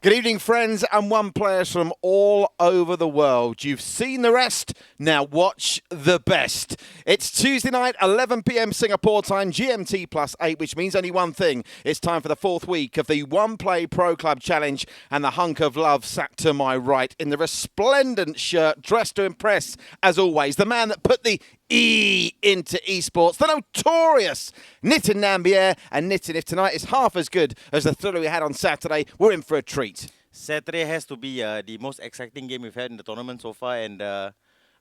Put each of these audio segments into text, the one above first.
Good evening, friends and one players from all over the world. You've seen the rest, now watch the best. It's Tuesday night, 11 p.m. Singapore time, GMT +8, which means only one thing. It's time for the fourth week of the One Play Pro Club Challenge, and the hunk of love sat to my right in the resplendent shirt, dressed to impress, as always, the man that put the E into esports, the notorious Nitin Nambiar. And Nitin, if tonight is half as good as the thriller we had on Saturday, we're in for a treat. Saturday has to be the most exciting game we've had in the tournament so far, and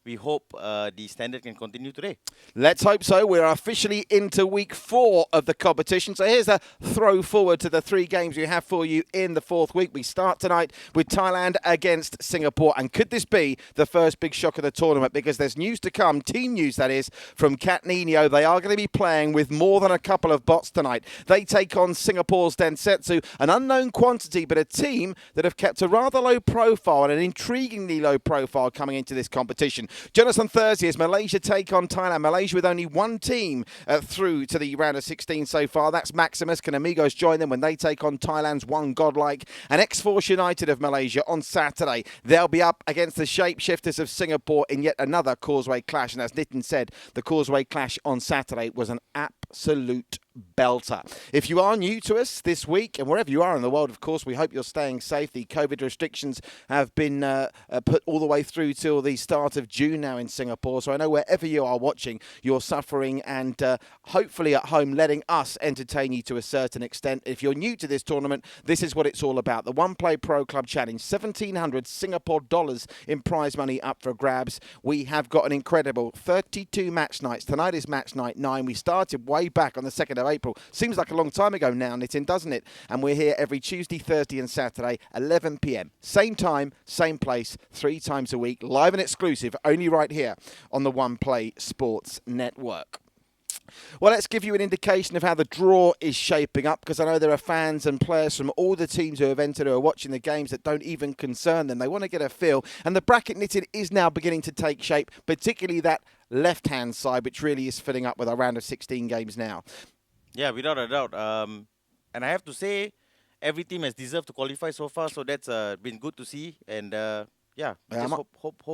we hope the standard can continue today. Let's hope so. We're officially into week 4 of the competition. So here's a throw forward to the 3 games we have for you in the fourth week. We start tonight with Thailand against Singapore. And could this be the first big shock of the tournament? Because there's news to come, team news that is, from Catninho. They are going to be playing with more than a couple of bots tonight. They take on Singapore's Densetsu, an unknown quantity, but a team that have kept a rather low profile and an intriguingly low profile coming into this competition. Join us on Thursday as Malaysia take on Thailand. Malaysia with only one team through to the round of 16 so far. That's Maximus. Can Amigos join them when they take on Thailand's One Godlike? And X-Force United of Malaysia on Saturday. They'll be up against the Shapeshifters of Singapore in yet another Causeway clash. And as Nitin said, the Causeway clash on Saturday was an absolute belter. If you are new to us this week, and wherever you are in the world, of course, we hope you're staying safe. The COVID restrictions have been put all the way through till the start of June now in Singapore. So I know wherever you are watching, you're suffering and hopefully at home letting us entertain you to a certain extent. If you're new to this tournament, this is what it's all about. The One Play Pro Club Challenge, 1,700 Singapore dollars in prize money up for grabs. We have got an incredible 32 match nights. Tonight is match night 9. We started way back on the 2nd of April. Seems like a long time ago now, Nitin, doesn't it? And we're here every Tuesday, Thursday and Saturday, 11 p.m. Same time, same place, 3 times a week, live and exclusive, only right here on the One Play Sports Network. Well, let's give you an indication of how the draw is shaping up, because I know there are fans and players from all the teams who have entered who are watching the games that don't even concern them. They want to get a feel. And the bracket, Nitin, is now beginning to take shape, particularly that left-hand side, which really is filling up with our round of 16 games now. Yeah, without a doubt. And I have to say, every team has deserved to qualify so far, so that's been good to see. And yeah, just hope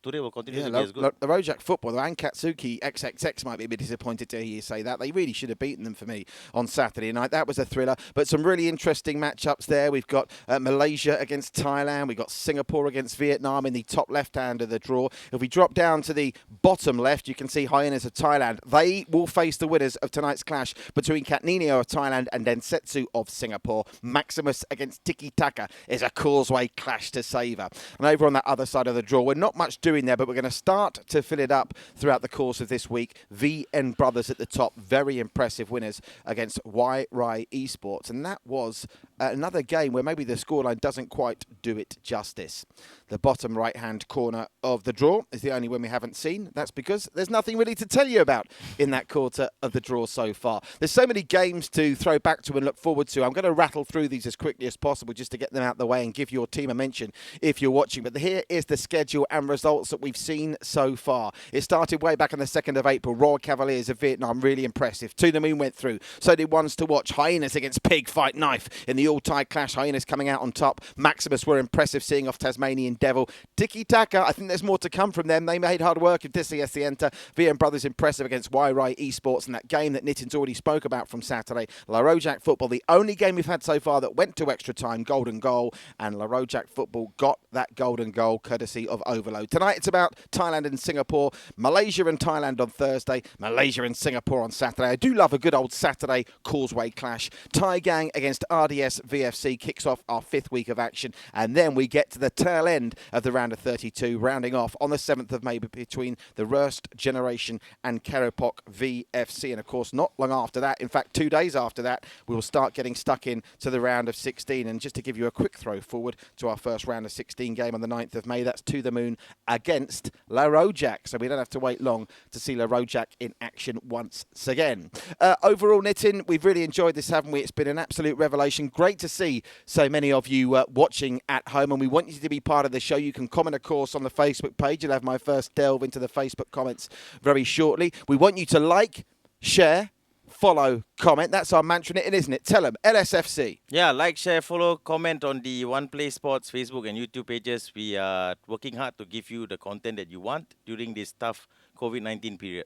today will continue to be as good. The Rojak football, and Katsuki XXX might be a bit disappointed to hear you say that. They really should have beaten them for me on Saturday night. That was a thriller, but some really interesting matchups there. We've got Malaysia against Thailand. We've got Singapore against Vietnam in the top left-hand of the draw. If we drop down to the bottom left, you can see Hyenas of Thailand. They will face the winners of tonight's clash between Catninho of Thailand and Densetsu of Singapore. Maximus against Tiki Taka is a Causeway clash to savour. And over on that other side of the draw, we're not much doing there, but we're going to start to fill it up throughout the course of this week. VN Brothers at the top, very impressive winners against Y Rai Esports, and that was another game where maybe the scoreline doesn't quite do it justice. The bottom right-hand corner of the draw is the only one we haven't seen. That's because there's nothing really to tell you about in that quarter of the draw so far. There's so many games to throw back to and look forward to. I'm going to rattle through these as quickly as possible just to get them out of the way and give your team a mention if you're watching. But here is the schedule and results that we've seen so far. It started way back on the 2nd of April. Royal Cavaliers of Vietnam, really impressive. To the Moon went through. So did ones to watch. Hyenas against Pig Fight Knife in the all-Thai clash. Hyenas coming out on top. Maximus were impressive, seeing off Tasmanian Devil. Tiki Taka, I think there's more to come from them. They made hard work of DCS the enter. VN Brothers impressive against Y Rai Esports, and that game that Nitin's already spoke about from Saturday. La Rojak Football, the only game we've had so far that went to extra time, golden goal, and La Rojak Football got that golden goal courtesy of Overload. Tonight it's about Thailand and Singapore, Malaysia and Thailand on Thursday, Malaysia and Singapore on Saturday. I do love a good old Saturday Causeway clash. Thai Gang against RDS VFC kicks off our 5th week of action, and then we get to the tail end of the round of 32, rounding off on the 7th of May between the Worst Generation and Keropok VFC. And of course, not long after that, in fact 2 days after that, we will start getting stuck in to the round of 16. And just to give you a quick throw forward to our first round of 16 game on the 9th of May, that's To the Moon against La Rojak. So we don't have to wait long to see La Rojak in action once again. Overall, Nitin, we've really enjoyed this, haven't we? It's been an absolute revelation. Great to see so many of you watching at home, and we want you to be part of the show. You can comment, of course, on the Facebook page. You'll have my first delve into the Facebook comments very shortly. We want you to like, share, follow, comment. That's our mantra, isn't it? Tell them, LSFC. Yeah, like, share, follow, comment on the One Play Sports Facebook and YouTube pages. We are working hard to give you the content that you want during this tough COVID-19 period.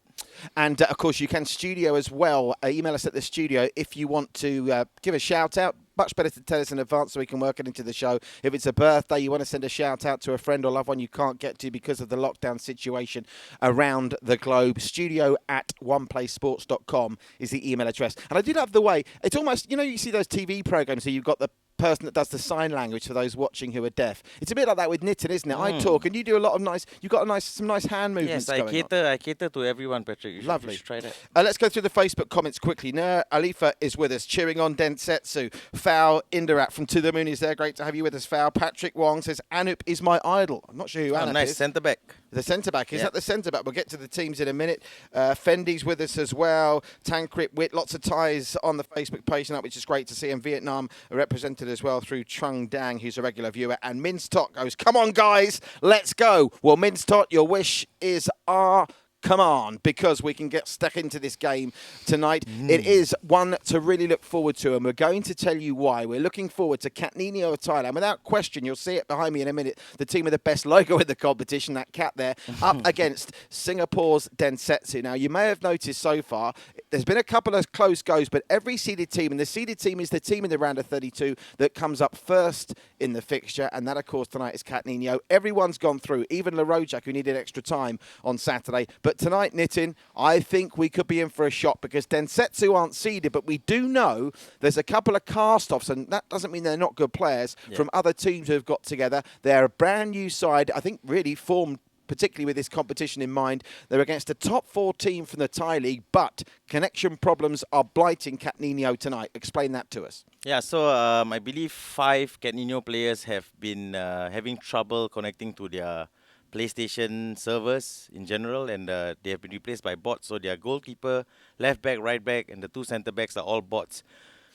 And, of course, you can studio as well. Email us at the studio if you want to give a shout-out. Much better to tell us in advance so we can work it into the show. If it's a birthday, you want to send a shout-out to a friend or loved one you can't get to because of the lockdown situation around the globe, studio@oneplaysports.com is the email address. And I did love the way, it's almost, you see those TV programs, so you've got the person that does the sign language for those watching who are deaf. It's a bit like that with Nitin, isn't it? I talk and you do a lot of you've got some nice hand movements. Yes, I cater to everyone, Patrick. Lovely. You should try that. Let's go through the Facebook comments quickly. Nur Alifa is with us, cheering on Densetsu. Fao Indarat from To The Moon is there. Great to have you with us, Fao. Patrick Wong says, Anup is my idol. I'm not sure who Anup nice is. centre-back. The centre-back. Is that the centre-back? We'll get to the teams in a minute. Fendi's with us as well. Tankrit Wit, lots of ties on the Facebook page tonight, which is great to see. And Vietnam are represented as well through Trung Dang, who's a regular viewer. And Mince Tot goes, come on, guys, let's go. Well, Mince Tot, your wish is our command because we can get stuck into this game tonight. It is one to really look forward to, and we're going to tell you why. We're looking forward to Catninho of Thailand. Without question, you'll see it behind me in a minute, the team with the best logo in the competition, that cat there, up against Singapore's Densetsu. Now, you may have noticed so far, there's been a couple of close goes, but every seeded team, and the seeded team is the team in the round of 32 that comes up first in the fixture, and that, of course, tonight is Catninho. Everyone's gone through, even Larojak, who needed extra time on Saturday. But tonight, Nitin, I think we could be in for a shot because Densetsu aren't seeded, but we do know there's a couple of cast-offs, and that doesn't mean they're not good players, from other teams who have got together. They're a brand new side, I think really formed particularly with this competition in mind. They're against a top 4 team from the Thai League, but connection problems are blighting Catninho tonight. Explain that to us. Yeah, so I believe 5 Catninho players have been having trouble connecting to their PlayStation servers in general, and they have been replaced by bots. So their goalkeeper, left back, right back, and the 2 centre backs are all bots,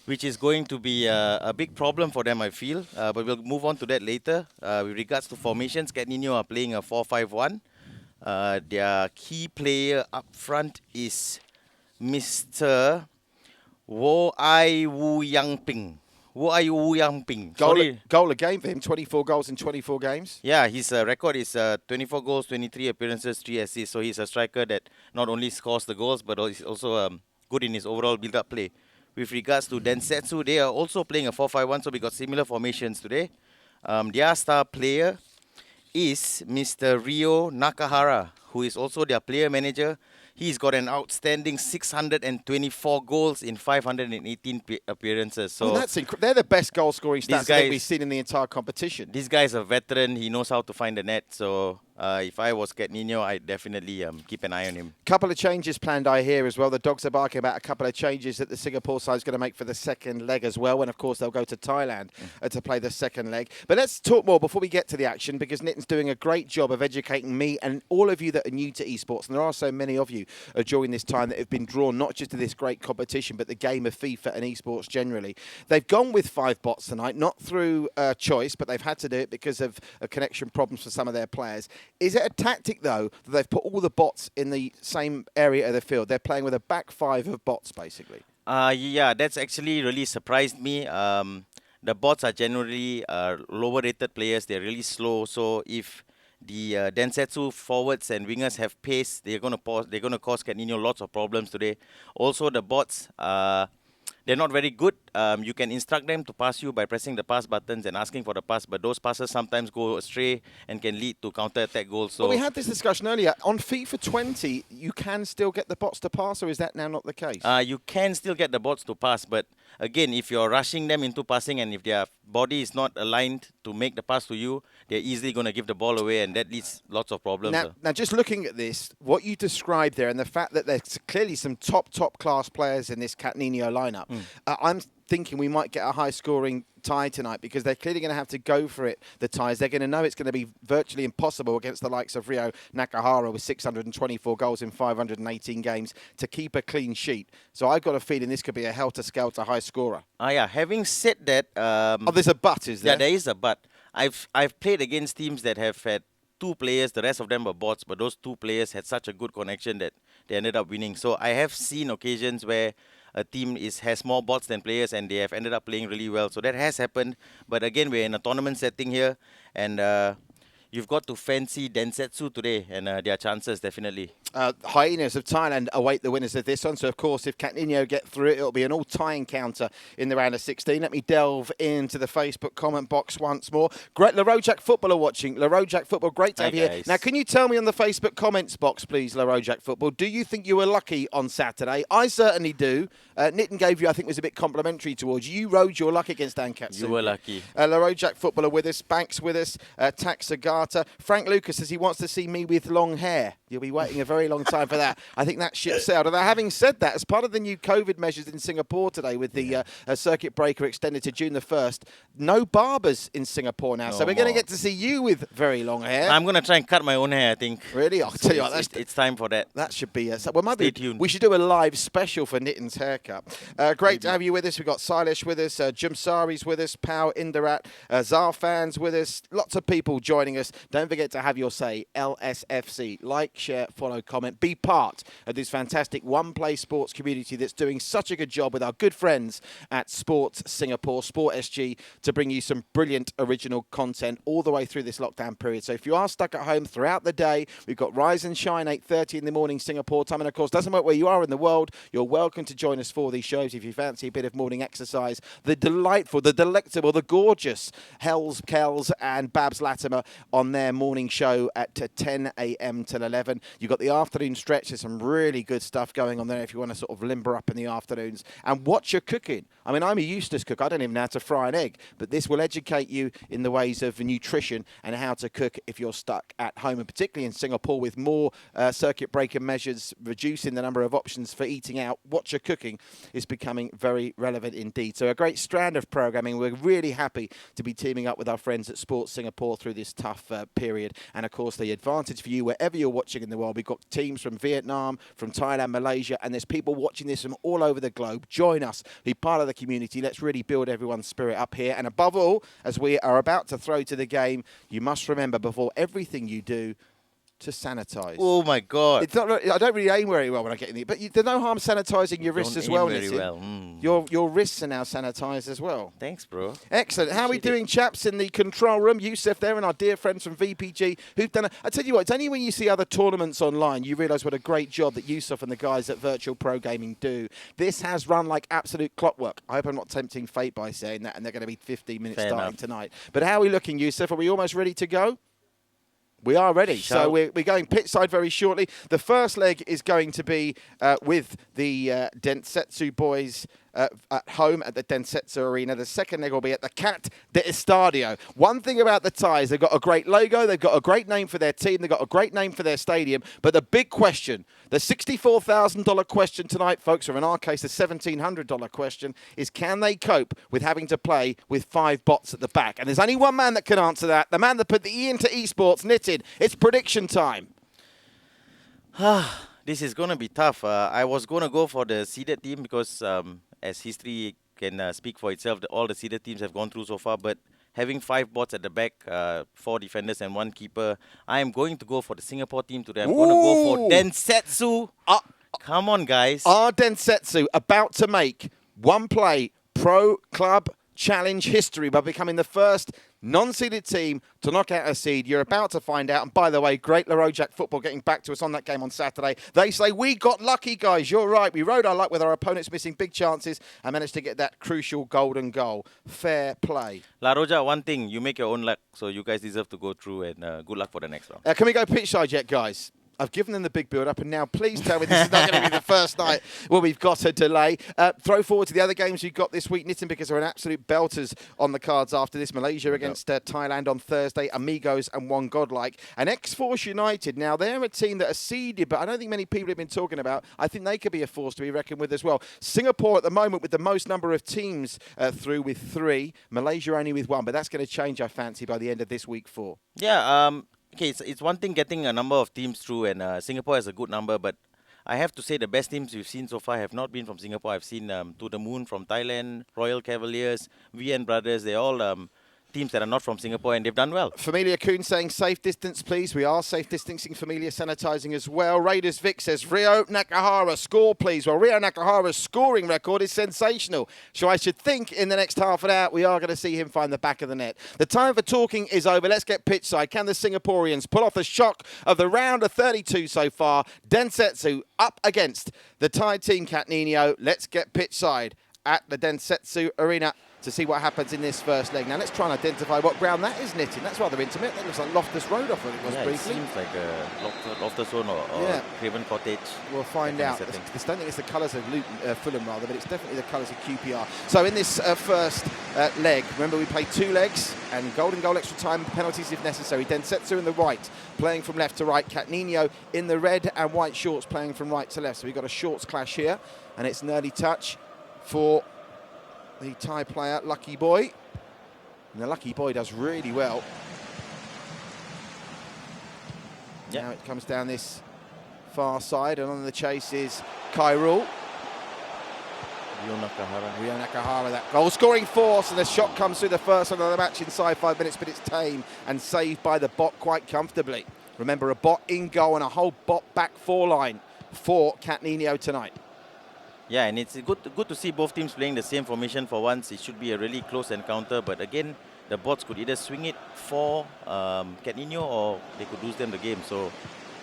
which is going to be a big problem for them, I feel. But we'll move on to that later. With regards to formations, Catninho are playing a 4-5-1. Their key player up front is Mr. Wo Ai Wu Yang Ping. Goal a game for him, 24 goals in 24 games. Yeah, his record is 24 goals, 23 appearances, 3 assists. So he's a striker that not only scores the goals, but is also good in his overall build-up play. With regards to Densetsu, they are also playing a 4-5-1, so we got similar formations today. Their star player is Mr. Rio Nakahara, who is also their player manager. He's got an outstanding 624 goals in 518 appearances. So they're the best goal-scoring stats that we've seen in the entire competition. This guy's a veteran. He knows how to find the net. So if I was Catninho, I'd definitely keep an eye on him. Couple of changes planned, I hear, as well. The Dogs are barking about a couple of changes that the Singapore side is going to make for the second leg as well. And, of course, they'll go to Thailand to play the second leg. But let's talk more before we get to the action, because Nitin's doing a great job of educating me and all of you that are new to esports. And there are so many of you during this time that have been drawn not just to this great competition, but the game of FIFA and esports generally. They've gone with 5 bots tonight, not through choice, but they've had to do it because of connection problems for some of their players. Is it a tactic, though, that they've put all the bots in the same area of the field? They're playing with a back 5 of bots, basically. Yeah, that's actually really surprised me. The bots are generally lower-rated players. They're really slow. So if the Densetsu forwards and wingers have pace, they're going to cause Catninho lots of problems today. Also, the bots, they're not very good. You can instruct them to pass you by pressing the pass buttons and asking for the pass, but those passes sometimes go astray and can lead to counter-attack goals. So we had this discussion earlier. On FIFA 20, you can still get the bots to pass, or is that now not the case? You can still get the bots to pass, but again, if you're rushing them into passing and if their body is not aligned to make the pass to you, they're easily going to give the ball away, and that leads lots of problems. Now, just looking at this, what you described there, and the fact that there's clearly some top class players in this Catninho lineup, I'm thinking we might get a high-scoring tie tonight because they're clearly going to have to go for it, the ties. They're going to know it's going to be virtually impossible against the likes of Rio Nakahara with 624 goals in 518 games to keep a clean sheet. So I've got a feeling this could be a helter-skelter high scorer. Yeah. Having said that... there's a but, is there? Yeah, there is a but. I've played against teams that have had 2 players, the rest of them were bots, but those 2 players had such a good connection that they ended up winning. So I have seen occasions where a team has more bots than players, and they have ended up playing really well. So that has happened. But again, we're in a tournament setting here, and you've got to fancy Densetsu today, and their chances definitely. Hyenas of Thailand await the winners of this one. So, of course, if Catninho get through it, it'll be an all-tie encounter in the round of 16. Let me delve into the Facebook comment box once more. Great, Larojak Footballer watching. Larojak Football, great to have you here. Now, can you tell me on the Facebook comments box, please, Larojak Football, do you think you were lucky on Saturday? I certainly do. Nitin gave you, I think, was a bit complimentary towards you. You rode your luck against Dankatsu. You were lucky. Larojak Footballer with us. Banks with us. Taxagata. Frank Lucas says he wants to see me with long hair. You'll be waiting a very long time for that. I think that ship sailed. Although having said that, as part of the new COVID measures in Singapore today with the circuit breaker extended to June the 1st, no barbers in Singapore now. So we're going to get to see you with very long hair. I'm going to try and cut my own hair, I think. Really? I'll tell you what, it's time for that. That should be... Stay tuned. We should do a live special for Nitin's haircut. Great to have you with us. We've got Silesh with us, Jumsari's with us, Pao Indarat, Zarfan's with us. Lots of people joining us. Don't forget to have your say, LSFC. Like, share, follow, comment. Be part of this fantastic one-play sports community that's doing such a good job with our good friends at Sports Singapore, Sport SG, to bring you some brilliant original content all the way through this lockdown period. So if you are stuck at home throughout the day, we've got Rise and Shine, 8:30 in the morning Singapore time. And of course, doesn't matter where you are in the world, you're welcome to join us for these shows if you fancy a bit of morning exercise. The delightful, the delectable, the gorgeous Hells, Kells and Babs Latimer on their morning show at 10 a.m. till 11. You've got the afternoon stretch. There's some really good stuff going on there if you want to sort of limber up in the afternoons. And what you're cooking. I mean, I'm a useless cook. I don't even know how to fry an egg. But this will educate you in the ways of nutrition and how to cook if you're stuck at home. And particularly in Singapore with more circuit breaker measures, reducing the number of options for eating out, what you're cooking is becoming very relevant indeed. So a great strand of programming. We're really happy to be teaming up with our friends at Sports Singapore through this tough period. And of course, the advantage for you, wherever you're watching in the world, we've got teams from Vietnam, from Thailand, Malaysia, and there's people watching this from all over the globe. Join us, be part of the community. Let's really build everyone's spirit up here. And above all, as we are about to throw to the game, you must remember before everything you do, to sanitise. Oh my God! It's not. I don't really aim very well when I get in there, but there's no harm sanitising your wrists as well. Very well. Your wrists are now sanitised as well. Thanks, bro. Excellent. How are we doing, chaps, in the control room? Yusuf there and our dear friends from VPG who've done. I tell you what, it's only when you see other tournaments online you realise what a great job that Yusuf and the guys at Virtual Pro Gaming do. This has run like absolute clockwork. I hope I'm not tempting fate by saying that, and they're going to be 15 minutes starting tonight. But how are we looking, Yusuf? Are we almost ready to go? We are ready. So we're going pit side very shortly. The first leg is going to be with the Densetsu boys at home at the Densetsu Arena. The second leg will be at the Cat de Estadio. One thing about the Thais, they've got a great logo, they've got a great name for their team, they've got a great name for their stadium, but the big question, the $64,000 question tonight, folks, or in our case, the $1,700 question, is can they cope with having to play with 5 bots at the back? And there's only one man that can answer that, the man that put the E into esports, Nitin. It's prediction time. This is going to be tough. I was going to go for the seeded team because as history can speak for itself, all the seeded teams have gone through so far. But having 5 bots at the back, 4 defenders and 1 keeper, I am going to go for the Singapore team today. I'm going to go for Densetsu. Come on, guys. Are Densetsu about to make one play pro club challenge history by becoming the first non-seeded team to knock out a seed? You're about to find out. And by the way, great Larojak Football getting back to us on that game on Saturday. They say, we got lucky, guys. You're right. We rode our luck with our opponents missing big chances and managed to get that crucial golden goal. Fair play. Larojak, one thing, you make your own luck. So you guys deserve to go through, and good luck for the next round. Can we go pitch side yet, guys? I've given them the big build-up, and now please tell me this is not going to be the first night where we've got a delay. Throw forward to the other games you've got this week, Nitin, because there are absolute belters on the cards after this. Malaysia against Thailand on Thursday, Amigos and One Godlike. And X-Force United, now they're a team that are seeded, but I don't think many people have been talking about. I think they could be a force to be reckoned with as well. Singapore at the moment with the most number of teams through with 3. Malaysia only with 1, but that's going to change, I fancy, by the end of this week 4. Yeah, okay, it's one thing getting a number of teams through, and Singapore has a good number, but I have to say the best teams we've seen so far have not been from Singapore. I've seen To The Moon from Thailand, Royal Cavaliers, VN Brothers. They're all teams that are not from Singapore, and they've done well. Familia Kuhn saying safe distance, please. We are safe distancing. Familia sanitising as well. Raiders Vic says Rio Nakahara, score, please. Well, Rio Nakahara's scoring record is sensational. So I should think in the next half an hour we are going to see him find the back of the net. The time for talking is over. Let's get pitch side. Can the Singaporeans pull off the shock of the round of 32 so far? Densetsu up against the Thai team Catninho. Let's get pitch side at the Densetsu Arena to see what happens in this first leg. Now let's try and identify what ground that is knitting. That's rather intimate. That looks like Loftus Road off what it was briefly. It seems like a Loftus Road or Craven Cottage. We'll find out. I don't think it's the colours of Fulham rather, but it's definitely the colours of QPR. So in this first leg, remember we played 2 legs and golden goal extra time, penalties if necessary. Densetsu in the right, playing from left to right. Catninho in the red and white shorts, playing from right to left. So we've got a shorts clash here, and it's an early touch for the Thai player, Lucky Boy. And the Lucky Boy does really well. Yep. Now it comes down this far side, and on the chase is Kyrul. Rio Nakahara, that goal-scoring force, and the shot comes through the first one of the match inside 5 minutes, but it's tame and saved by the bot quite comfortably. Remember, a bot in goal and a whole bot back 4 line for Catninho tonight. Yeah, and it's good to see both teams playing the same formation for once. It should be a really close encounter, but again, the bots could either swing it for Catninho or they could lose them the game. So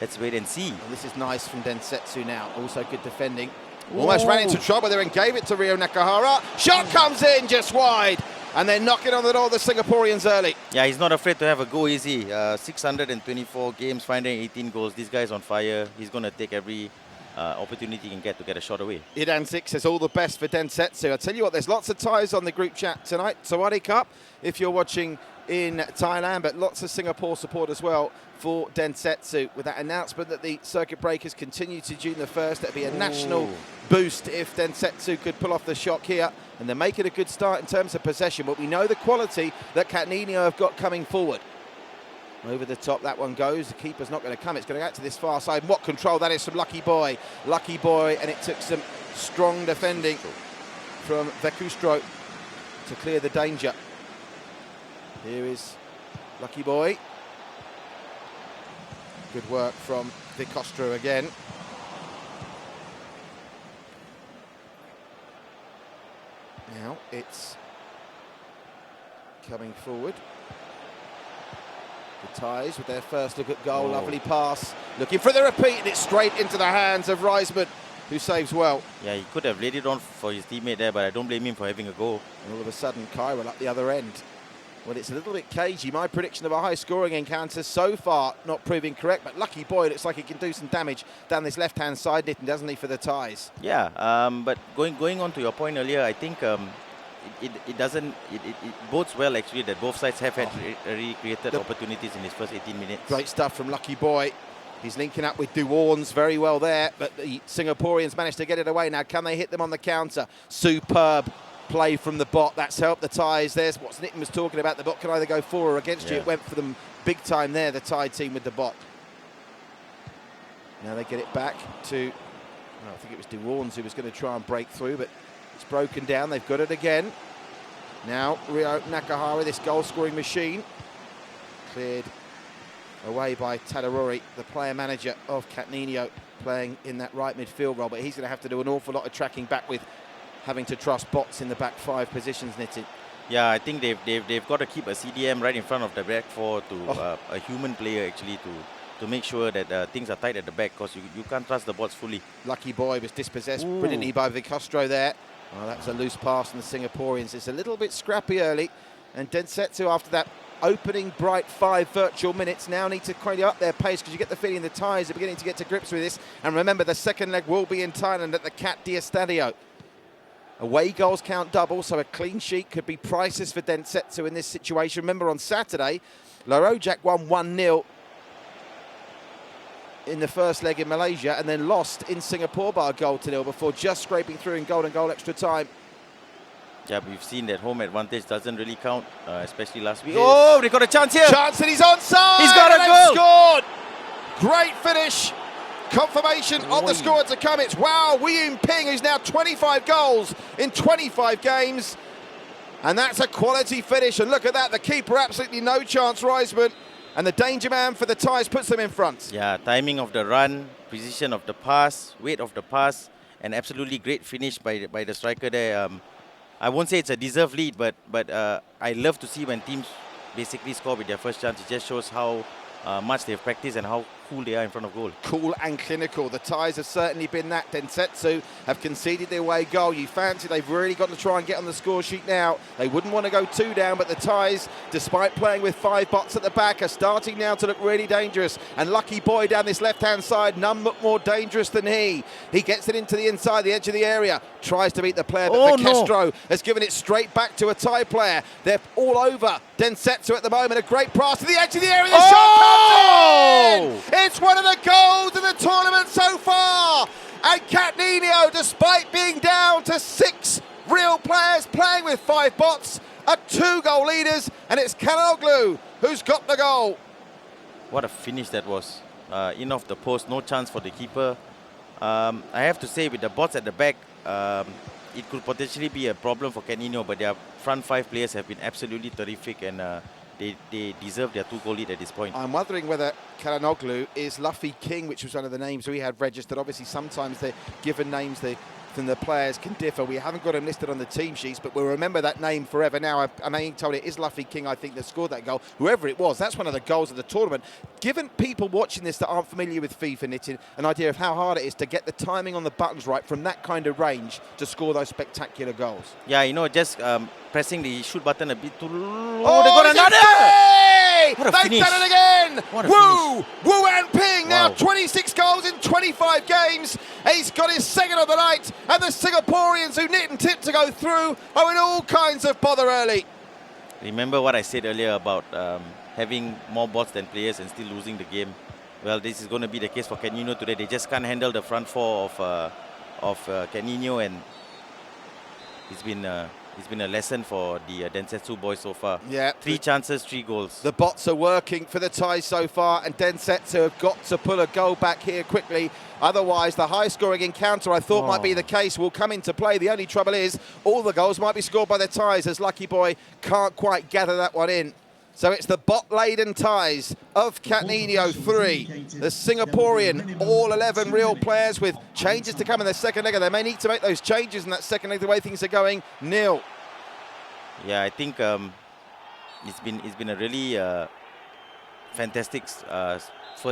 let's wait and see. And this is nice from Densetsu now. Also good defending. Almost ran into trouble there and gave it to Rio Nakahara. Shot comes in just wide. And they're knocking on the door of the Singaporeans early. Yeah, he's not afraid to have a go easy. 624 games, 518 goals. This guy's on fire. He's going to take every opportunity he can get to get a shot away. Idan6 says all the best for Densetsu. I tell you what, there's lots of ties on the group chat tonight. Sawadee Cup, if you're watching in Thailand, but lots of Singapore support as well for Densetsu. With that announcement that the circuit breakers continue to June the 1st, that'd be a national boost if Densetsu could pull off the shock here. And they're making a good start in terms of possession, but we know the quality that Catninho have got coming forward. Over the top, that one goes. The keeper's not going to come. It's going to go out to this far side. And what control that is from Lucky Boy. Lucky Boy, and it took some strong defending from Vekustro to clear the danger. Here is Lucky Boy. Good work from Vekustro again. Now it's coming forward. The Thais with their first look at goal. Lovely pass. Looking for the repeat, and it's straight into the hands of Reisman, who saves well. Yeah, he could have laid it on for his teammate there, but I don't blame him for having a go. And all of a sudden, Kyril up the other end. Well, it's a little bit cagey. My prediction of a high-scoring encounter so far not proving correct, but Lucky Boy looks like he can do some damage down this left-hand side, doesn't he, for the Thais? Yeah, but going on to your point earlier, I think it bodes well actually that both sides have had recreated opportunities in his first 18 minutes. Great stuff from Lucky Boy. He's linking up with Duwarns very well there, but the Singaporeans managed to get it away. Now, can they hit them on the counter? Superb play from the bot. That's helped the Thais. There's what Nitin was talking about. The bot can either go for or against you. It went for them big time there, the Thai team with the bot. Now they get it back to, I think it was Duwarns who was going to try and break through, but it's broken down. They've got it again. Now Rio Nakahara, this goal-scoring machine, cleared away by Tadarori, the player manager of Catninho, playing in that right midfield role, but he's going to have to do an awful lot of tracking back with having to trust bots in the back 5 positions, Nitin. Yeah, I think they've got to keep a CDM right in front of the back 4 to a human player actually to make sure that things are tight at the back, because you can't trust the bots fully. Lucky Boy was dispossessed brilliantly by Vekustro there. Oh, that was a loose pass from the Singaporeans. It's a little bit scrappy early, and Densetsu, after that opening bright 5 virtual minutes, now need to crank up their pace, because you get the feeling the Thais are beginning to get to grips with this. And remember, the second leg will be in Thailand at the Cat Dia Stadio. Away goals count double, so a clean sheet could be priceless for Densetsu in this situation. Remember, on Saturday, Larojak won 1-0 in the first leg in Malaysia and then lost in Singapore by a goal to 0 before just scraping through in golden goal extra time. Yeah, we've seen that home advantage doesn't really count, especially last week. Oh, they got a chance here. Chance, and he's onside. He's got a goal. Scored. Great finish. Confirmation of the score to come. It's Wow Wiyun Ping, who's now 25 goals in 25 games. And that's a quality finish. And look at that, the keeper absolutely no chance, Reisman. And the danger man for the Thais puts them in front. Yeah, timing of the run, precision of the pass, weight of the pass, and absolutely great finish by the striker there. I won't say it's a deserved lead, but I love to see when teams basically score with their first chance. It just shows how much they've practiced and how cool they are in front of goal. Cool and clinical. The Thais have certainly been that. Densetsu have conceded their away goal. You fancy they've really got to try and get on the score sheet now. They wouldn't want to go 2 down, but the Thais, despite playing with 5 bots at the back, are starting now to look really dangerous. And Lucky Boy down this left-hand side, none look more dangerous than he. He gets it into the inside, the edge of the area, tries to beat the player, but Castro has given it straight back to a Thai player. They're all over Densetsu at the moment. A great pass to the edge of the area. The shot comes in! It's one of the goals of the tournament so far. And Catninho, despite being down to 6 real players playing with 5 bots, are 2-goal leaders, and it's Kanoglu who's got the goal. What a finish that was. In off the post, no chance for the keeper. I have to say, with the bots at the back, it could potentially be a problem for Catninho, but their front 5 players have been absolutely terrific, and they deserve their 2-goal lead at this point. I'm wondering whether Kalanoglu is Luffy King, which was one of the names we had registered. Obviously, sometimes the given names from the players can differ. We haven't got him listed on the team sheets, but we'll remember that name forever now. I'm being told it is Luffy King, I think, that scored that goal. Whoever it was, that's one of the goals of the tournament. Given people watching this that aren't familiar with FIFA knitting, an idea of how hard it is to get the timing on the buttons right from that kind of range to score those spectacular goals. Yeah, you know, just pressing the shoot button a bit too low. Oh, they got another! They've done it again! Woo! Wu and Ping, now 26 goals in 25 games. He's got his second of the night, and the Singaporeans who knit and tip to go through are in all kinds of bother early. Remember what I said earlier about having more bots than players and still losing the game? Well, this is going to be the case for Catninho today. They just can't handle the front 4 of Catninho, and it's been a lesson for the Densetsu boys so far. Yeah. 3 chances, 3 goals. The bots are working for the Thais so far, and Densetsu have got to pull a goal back here quickly. Otherwise, the high-scoring encounter I thought might be the case will come into play. The only trouble is all the goals might be scored by the Thais, as Lucky Boy can't quite gather that one in. So it's the bot-laden Thais of Catninho 3. The Singaporean, all 11 real players with changes to come in the second leg. They may need to make those changes in that second leg the way things are going. 0. Yeah, I think it's been a really fantastic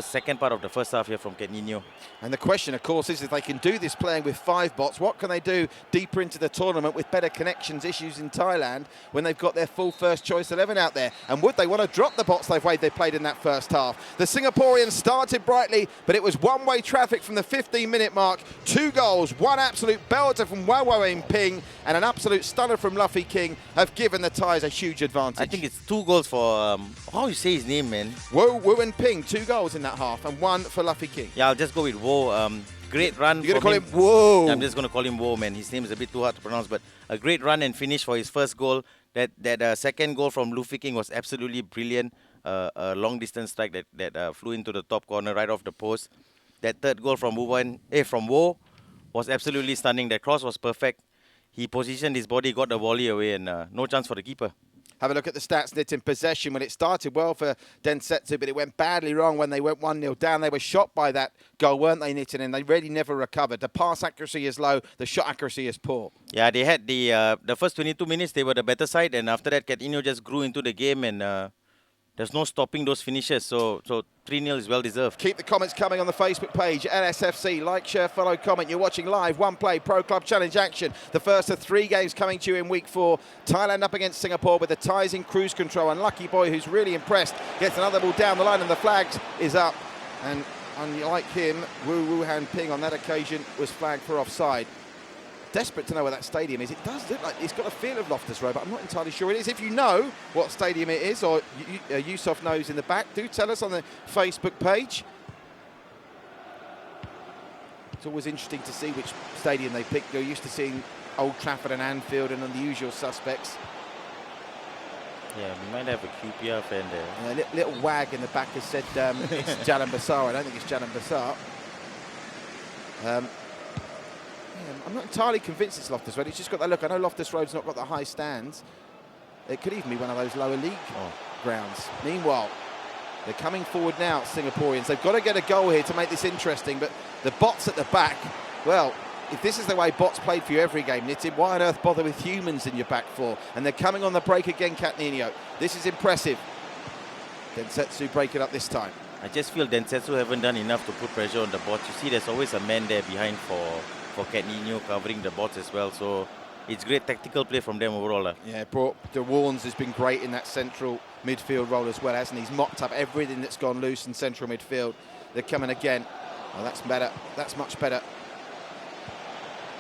second part of the first half here from Catninho. And the question, of course, is if they can do this playing with 5 bots, what can they do deeper into the tournament with better connections issues in Thailand when they've got their full first choice 11 out there? And would they want to drop the bots they played in that first half? The Singaporeans started brightly, but it was one-way traffic from the 15-minute mark. 2 goals, 1 absolute belter from Wawoing Ping, and an absolute stunner from Luffy King have given the Thais a huge advantage. I think it's 2 goals for, how you say his name, man? Wu and Ping, 2 goals in that half, and 1 for Luffy King. Yeah, I'll just go with Wo. Great run. You're going to call him Wo? I'm just going to call him Wo, man. His name is a bit too hard to pronounce, but a great run and finish for his first goal. That second goal from Luffy King was absolutely brilliant. A long-distance strike that flew into the top corner right off the post. That third goal from Wo was absolutely stunning. That cross was perfect. He positioned his body, got the volley away, and no chance for the keeper. Have a look at the stats, Nit, in possession. When it started well for Densetsu, but it went badly wrong when they went 1-0 down. They were shot by that goal, weren't they, Nitin? And they really never recovered. The pass accuracy is low. The shot accuracy is poor. Yeah, they had the first 22 minutes, they were the better side. And after that, Catninho just grew into the game, and there's no stopping those finishes. So 3-0 is well-deserved. Keep the comments coming on the Facebook page, LSFC. Like, share, follow, comment. You're watching live One Play Pro Club Challenge action. The first of 3 games coming to you in week 4. Thailand up against Singapore with the Thais in cruise control. And Lucky Boy, who's really impressed, gets another ball down the line, and the flag is up. And unlike him, Wu Han Ping on that occasion was flagged for offside. Desperate to know where that stadium is. It does look like it's got a feel of Loftus Road, but I'm not entirely sure it is. If you know what stadium it is, or Yusof knows in the back, do tell us on the Facebook page. It's always interesting to see which stadium they pick. You're used to seeing Old Trafford and Anfield and the usual suspects. Yeah, we might have a QPR fan there. Little wag in the back has said it's Jalan Besar. I don't think it's Jalan Besar. I'm not entirely convinced it's Loftus Road. It's just got that look. I know Loftus Road's not got the high stands, It could even be one of those lower league grounds. Meanwhile, they're coming forward now, Singaporeans. They've got to get a goal here to make this interesting, but the bots at the back, well, if this is the way bots played for you every game, Nitin, why on earth bother with humans in your back four? And they're coming on the break again, Catninho. This is impressive. Densetsu break it up this time. I just feel Densetsu haven't done enough to put pressure on the bots. You see, there's always a man there behind for Catninho covering the bots as well. So it's great tactical play from them overall. Yeah, De Warnes has been great in that central midfield role as well, hasn't he? He's mopped up everything that's gone loose in central midfield. They're coming again. Well, that's better. That's much better.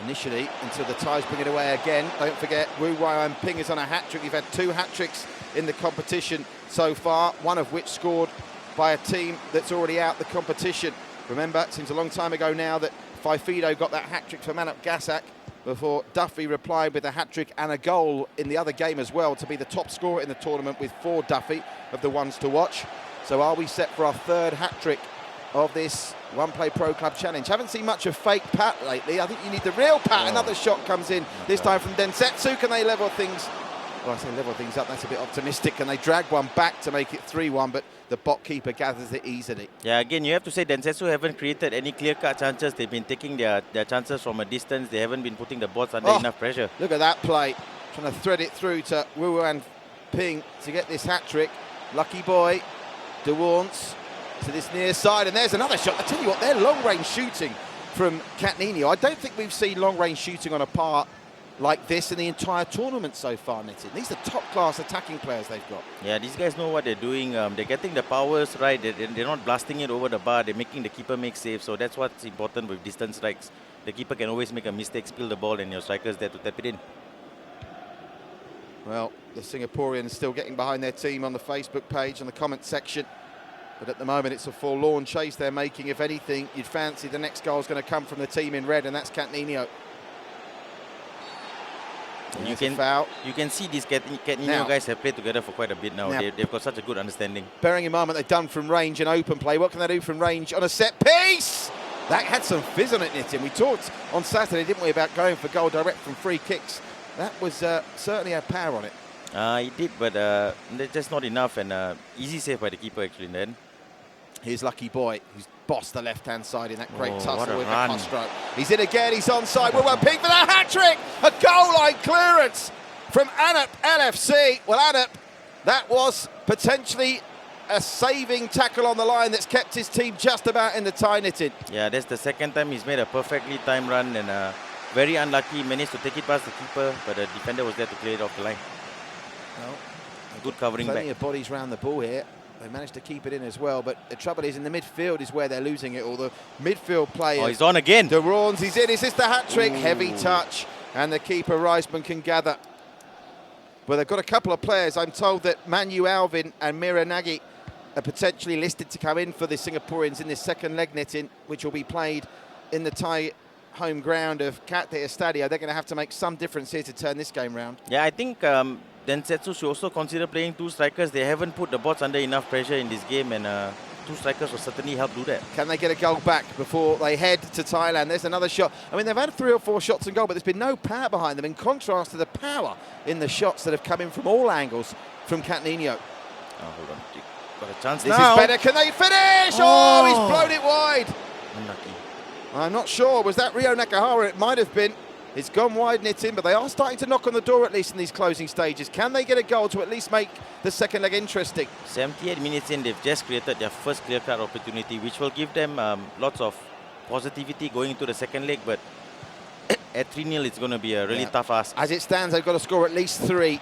Initially, until the Thais bring it away again. Don't forget, Wu Wai Ping is on a hat-trick. You've had 2 hat-tricks in the competition so far, one of which scored by a team that's already out the competition. Remember, it seems a long time ago now that Faifido got that hat-trick for Manap Gasak before Duffy replied with a hat-trick and a goal in the other game as well to be the top scorer in the tournament with 4 Duffy of the ones to watch. So are we set for our 3rd hat-trick of this One Play Pro Club Challenge? Haven't seen much of fake Pat lately. I think you need the real Pat. Another shot comes in, this time from Densetsu. Can they level things? Well, I say level things up, that's a bit optimistic. Can they drag one back to make it 3-1? But the bot keeper gathers it easily. Yeah, again, you have to say Densetsu haven't created any clear-cut chances. They've been taking their chances from a distance. They haven't been putting the bots under enough pressure. Look at that play. Trying to thread it through to Wu Wan Ping to get this hat-trick. Lucky boy, De Warnes to this near side. And there's another shot. I tell you what, they're long-range shooting from Catninho. I don't think we've seen long-range shooting on a par like this in the entire tournament so far, Nitin. These are top-class attacking players they've got. Yeah, these guys know what they're doing. They're getting the powers right. They're not blasting it over the bar. They're making the keeper make saves. So that's what's important with distance strikes. The keeper can always make a mistake, spill the ball, and your striker's there to tap it in. Well, the Singaporeans still getting behind their team on the Facebook page, on the comment section. But at the moment, it's a forlorn chase they're making. If anything, you'd fancy the next goal is going to come from the team in red, and that's Catninho. You can see these Catninho guys have played together for quite a bit now. They've got such a good understanding. Bearing in mind what they've done from range and open play, what can they do from range on a set piece? That had some fizz on it, Nitin. We talked on Saturday, didn't we, about going for goal direct from free kicks. That was certainly had power on it. He did, but just not enough. And easy save by the keeper actually in the end. Here's Lucky Boy, who's bossed the left-hand side in that great tussle with run. Castro. He's in again, he's onside. Wu Wan Ping for the hat-trick! A goal-line clearance from Anup LFC. Well, Anup, that was potentially a saving tackle on the line that's kept his team just about in the tie, Nitin. Yeah, that's the second time he's made a perfectly timed run, and very unlucky. He managed to take it past the keeper, but the defender was there to clear it off the line. Well, good covering back. Plenty of bodies round the ball here. They managed to keep it in as well, but the trouble is in the midfield is where they're losing it all. The midfield players. Oh, he's on again. De Warnes, he's in. Is this the hat-trick? Heavy touch, and the keeper, Reisman, can gather. Well, they've got a couple of players. I'm told that Manu Alvin and Mira Nagy are potentially listed to come in for the Singaporeans in this second leg, Nitin, which will be played in the Thai home ground of Cathay Stadio. They're going to have to make some difference here to turn this game round. Yeah, I think Densetsu should also consider playing 2 strikers. They haven't put the bots under enough pressure in this game, and 2 strikers will certainly help do that. Can they get a goal back before they head to Thailand? There's another shot. I mean, they've had 3 or 4 shots on goal, but there's been no power behind them, in contrast to the power in the shots that have come in from all angles from Catninho. Oh, hold on. Got a chance this now. Is better. Can they finish? Oh, he's blown it wide. Unlucky. I'm not sure. Was that Rio Nakahara? It might have been. It's gone wide, Nitin, but they are starting to knock on the door at least in these closing stages. Can they get a goal to at least make the second leg interesting? 78 minutes in, they've just created their first clear-cut opportunity, which will give them lots of positivity going into the second leg. But at 3-0, it's going to be a really tough ask. As it stands, they've got to score at least 3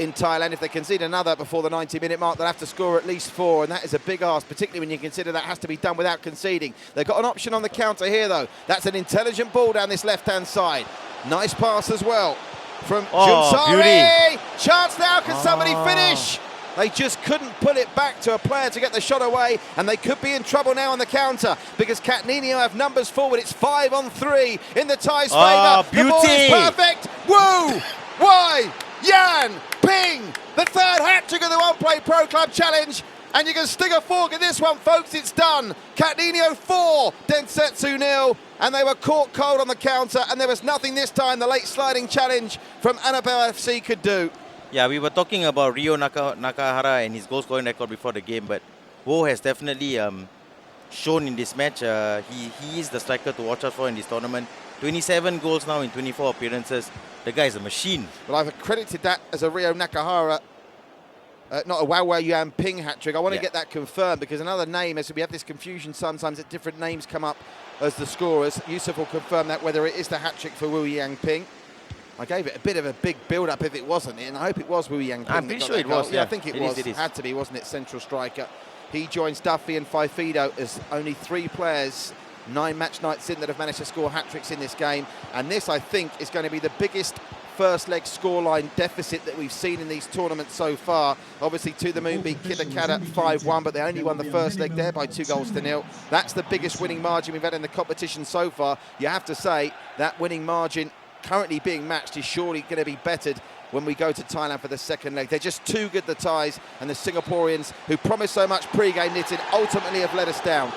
in Thailand. If they concede another before the 90-minute mark, they'll have to score at least 4, and that is a big ask, particularly when you consider that has to be done without conceding. They've got an option on the counter here, though. That's an intelligent ball down this left-hand side. Nice pass as well from Junsari. Chance now, can somebody finish? They just couldn't pull it back to a player to get the shot away, and they could be in trouble now on the counter because Catninho have numbers forward. It's 5-on-3 in the Thai's favour. The ball is perfect. Wu Wai Yan Ping, the 3rd hat-trick of the One Play Pro Club Challenge. And you can stick a fork in this one, folks. It's done. Catninho 4, Densetsu 0. And they were caught cold on the counter, and there was nothing this time the late sliding challenge from Annabelle FC could do. Yeah, we were talking about Ryo Nakahara and his goal scoring record before the game, but Wo has definitely shown in this match. He is the striker to watch out for in this tournament. 27 goals now in 24 appearances. The guy is a machine. Well, I've accredited that as a Ryo Nakahara, not a Wow Yuan Ping hat-trick. I want to get that confirmed because another name, as we have this confusion sometimes that different names come up as the scorers. Yusuf will confirm that whether it is the hat-trick for Wu Yang Ping. I gave it a bit of a big build-up if it wasn't, and I hope it was Wu Yang Ping. I'm pretty sure it was. Yeah, I think it was. It had to be, wasn't it? Central striker. He joins Duffy and Faifido as only 3 players, 9 match nights in, that have managed to score hat-tricks in this game. And this, I think, is going to be the biggest first leg scoreline deficit that we've seen in these tournaments so far. Obviously, To The Moon beat Kitakata 5-1, but they only won the first leg there by 2-0. That's the biggest winning margin we've had in the competition so far. You have to say that winning margin currently being matched is surely going to be bettered when we go to Thailand for the second leg. They're just too good, the Thais, and the Singaporeans, who promised so much pre-game knitting, ultimately have let us down.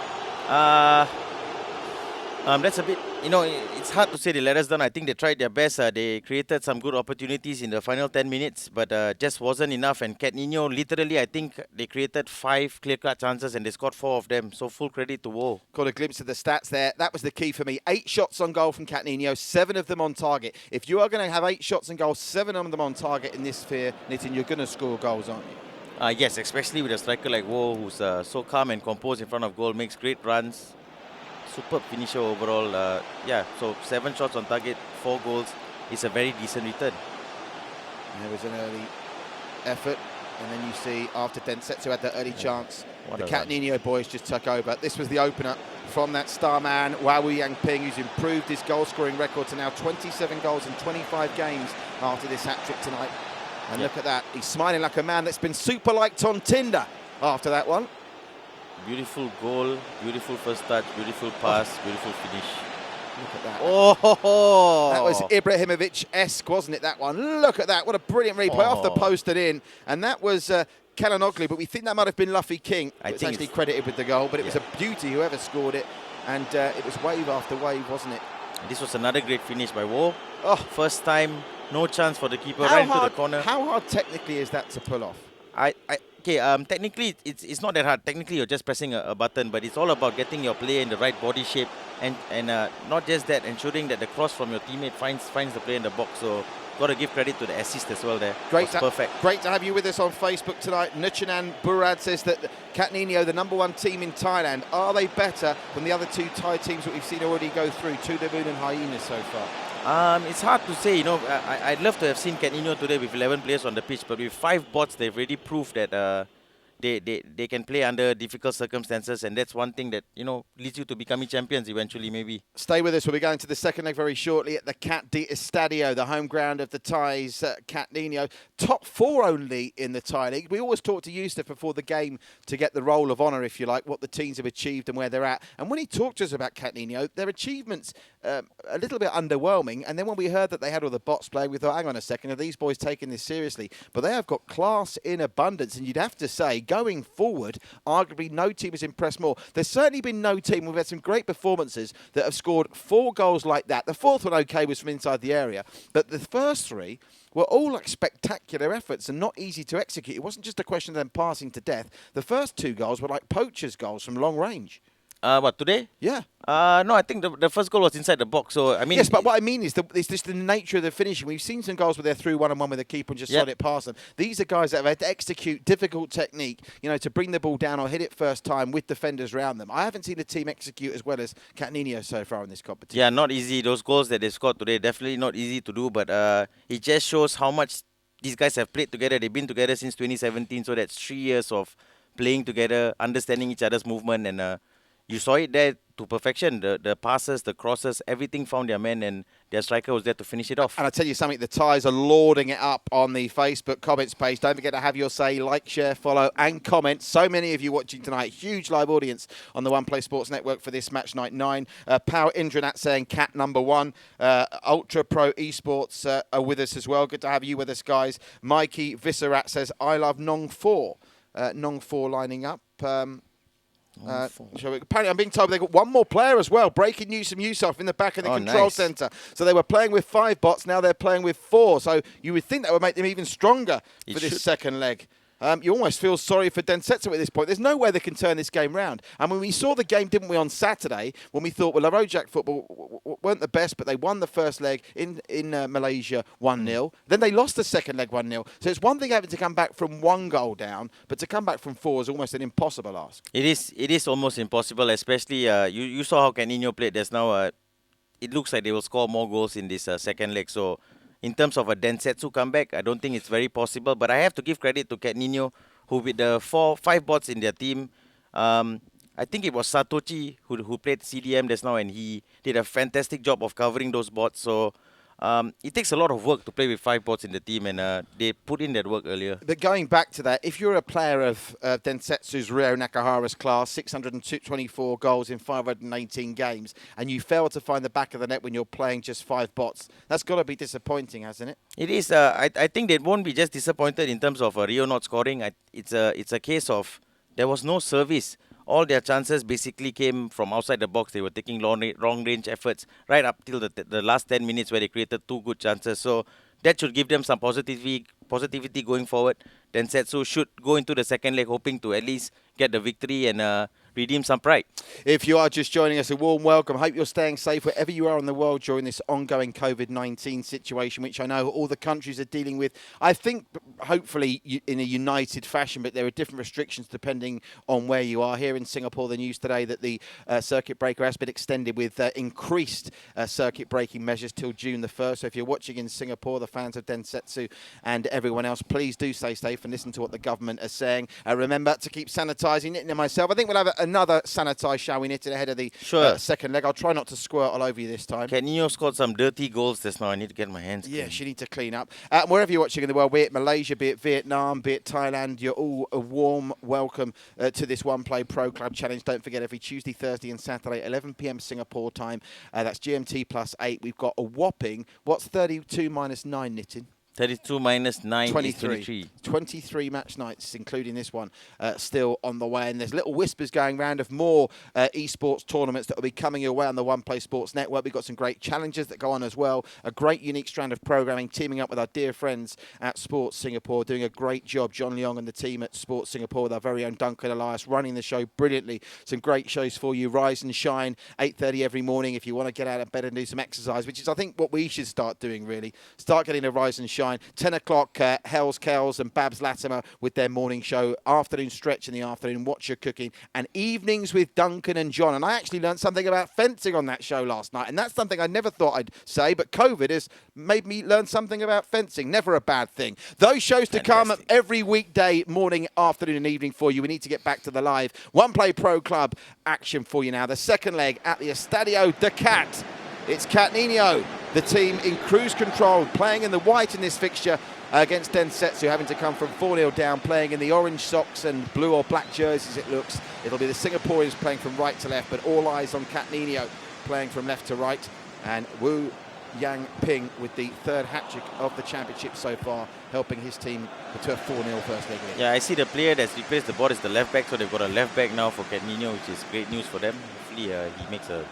That's a bit, it's hard to say they let us down. I think they tried their best. They created some good opportunities in the final 10 minutes, but just wasn't enough. And Catninho, literally, I think they created 5 clear-cut chances and they scored 4 of them. So full credit to Wo. Got a glimpse of the stats there. That was the key for me. 8 shots on goal from Catninho, 7 of them on target. If you are going to have 8 shots on goal, 7 of them on target in this sphere, Nitin, you're going to score goals, aren't you? Yes, especially with a striker like Wo, who's so calm and composed in front of goal, makes great runs. Superb finisher overall. So 7 shots on target, 4 goals. It's a very decent return. There was an early effort, and then you see after Densetsu had that early chance, the Catninho boys just took over. This was the opener from that star man, Wu Yang Ping, who's improved his goal-scoring record to now 27 goals in 25 games after this hat-trick tonight. And look at that. He's smiling like a man that's been super-liked on Tinder after that one. Beautiful goal, beautiful first touch, beautiful pass, beautiful finish. Look at that. Oh! That was Ibrahimovic-esque, wasn't it, that one? Look at that. What a brilliant replay off the post and in. And that was Kalanoglu, but we think that might have been Luffy King. It's actually credited with the goal, but it was a beauty, whoever scored it. And it was wave after wave, wasn't it? This was another great finish by Wo. Oh. First time, no chance for the keeper, right into the corner. How hard technically is that to pull off? Technically, it's not that hard. Technically, you're just pressing a button, but it's all about getting your player in the right body shape, and not just that, ensuring that the cross from your teammate finds the player in the box. So, got to give credit to the assist as well there. Perfect. Great to have you with us on Facebook tonight. Nuchanan Burad says that Catninho, the #1 team in Thailand, are they better than the other 2 Thai teams that we've seen already go through, To The Moon and Hyenas so far? It's hard to say. I'd love to have seen Catninho today with 11 players on the pitch, but with 5 bots, they've already proved that they can play under difficult circumstances, and that's one thing that leads you to becoming champions eventually, maybe. Stay with us. We'll be going to the second leg very shortly at the Cat D Estadio, the home ground of the Thais. Catninho, top 4 only in the Thai league. We always talk to Yusuf before the game to get the roll of honour, if you like, what the teams have achieved and where they're at. And when he talked to us about Catninho, their achievements a little bit underwhelming. And then when we heard that they had all the bots playing, we thought, hang on a second, are these boys taking this seriously? But they have got class in abundance, and you'd have to say, going forward, arguably no team has impressed more. There's certainly been no team. We've had some great performances that have scored 4 goals like that. The 4th one, okay, was from inside the area, but the first 3 were all like spectacular efforts and not easy to execute. It wasn't just a question of them passing to death. The first 2 goals were like poachers' goals from long range. What, today? Yeah. No, I think the first goal was inside the box. So I mean, yes, but what I mean is it's just the nature of the finishing. We've seen some goals where they're through 1-on-1 with the keeper and just slot it past them. These are guys that have had to execute difficult technique, to bring the ball down or hit it first time with defenders around them. I haven't seen a team execute as well as Catninho so far in this competition. Yeah, not easy. Those goals that they scored today, definitely not easy to do. But it just shows how much these guys have played together. They've been together since 2017, so that's 3 years of playing together, understanding each other's movement, and you saw it there to perfection. The passes, the crosses, everything found their man, and their striker was there to finish it off. And I tell you something, the Thais are lauding it up on the Facebook comments page. Don't forget to have your say, like, share, follow, and comment. So many of you watching tonight. Huge live audience on the One Play Sports Network for this match night 9. Power Indranat saying Cat #1. Ultra Pro Esports are with us as well. Good to have you with us, guys. Mikey Viscerat says, I love Nong 4. Nong 4 lining up. Apparently, I'm being told they've got one more player as well. Breaking news from Yusuf in the back of the control centre. So they were playing with 5 bots, now they're playing with 4. So you would think that would make them even stronger for this second leg. You almost feel sorry for Densetsu at this point. There's no way they can turn this game round. And when we saw the game, didn't we, on Saturday, when we thought, well, Rojak football weren't the best, but they won the first leg in Malaysia 1-0. Then they lost the second leg 1-0. So it's one thing having to come back from 1 goal down, but to come back from 4 is almost an impossible ask. It is almost impossible, especially you saw how Catninho played. There's now it looks like they will score more goals in this second leg. So in terms of a Densetsu comeback, I don't think it's very possible. But I have to give credit to Catninho, who with the 5 bots in their team, I think it was Satoshi who played CDM just now, and he did a fantastic job of covering those bots. So it takes a lot of work to play with 5 bots in the team, and they put in that work earlier. But going back to that, if you're a player of Densetsu's Ryo Nakahara's class, 624 goals in 518 games, and you fail to find the back of the net when you're playing just 5 bots, that's got to be disappointing, hasn't it? It is. I think they won't be just disappointed in terms of Rio not scoring. It's a case of there was no service. All their chances basically came from outside the box. They were taking long range efforts right up till the last 10 minutes where they created 2 good chances. So that should give them some positivity going forward. Densetsu should go into the second leg hoping to at least get the victory and redeem some pride. If you are just joining us, a warm welcome. Hope you're staying safe wherever you are in the world during this ongoing COVID-19 situation, which I know all the countries are dealing with. I think hopefully in a united fashion, but there are different restrictions depending on where you are. Here in Singapore, the news today that the circuit breaker has been extended with increased circuit breaking measures till June the 1st. So if you're watching in Singapore, the fans of Densetsu and everyone else, please do stay safe and listen to what the government is saying. Remember to keep sanitising. Nitin and myself, I think we'll have another sanitise, shall we, Nitin, ahead of the second leg. I'll try not to squirt all over you this time. Catninho scored some dirty goals just now. I need to get my hands clean. Yeah, she needs to clean up. Wherever you're watching in the world, be it Malaysia, be it Vietnam, be it Thailand, you're all a warm welcome to this One Play Pro Club Challenge. Don't forget, every Tuesday, Thursday and Saturday, 11 p.m. Singapore time. That's GMT +8. We've got a whopping, what's 32 minus 9, Nitin? 32 minus 9 23. is 23. 23 match nights, including this one, still on the way. And there's little whispers going around of more esports tournaments that will be coming your way on the One Play Sports Network. We've got some great challenges that go on as well. A great unique strand of programming, teaming up with our dear friends at Sports Singapore, doing a great job. John Leong and the team at Sports Singapore with our very own Duncan Elias running the show brilliantly. Some great shows for you. Rise and Shine, 8:30 every morning if you want to get out of bed and do some exercise, which is, I think, what we should start doing, really. Start getting a Rise and Shine. 10 o'clock, Hells Kells and Babs Latimer with their morning show. Afternoon stretch in the afternoon, Watch Your Cooking. And evenings with Duncan and John. And I actually learned something about fencing on that show last night. And that's something I never thought I'd say, but COVID has made me learn something about fencing. Never a bad thing. Those shows to come every weekday, morning, afternoon and evening for you. We need to get back to the live One Play Pro Club action for you now. The second leg at the Estadio de Cat. It's Catninho, the team in cruise control, playing in the white in this fixture against Densetsu, having to come from 4-0 down, playing in the orange socks and blue or black jerseys, it looks. It'll be the Singaporeans playing from right to left, but all eyes on Catninho playing from left to right. And Wu Yang Ping with the 3rd hat-trick of the championship so far, helping his team to a 4-0 first leg. Yeah, I see the player that's replaced the board is the left back, so they've got a left back now for Catninho, which is great news for them. Hopefully he makes a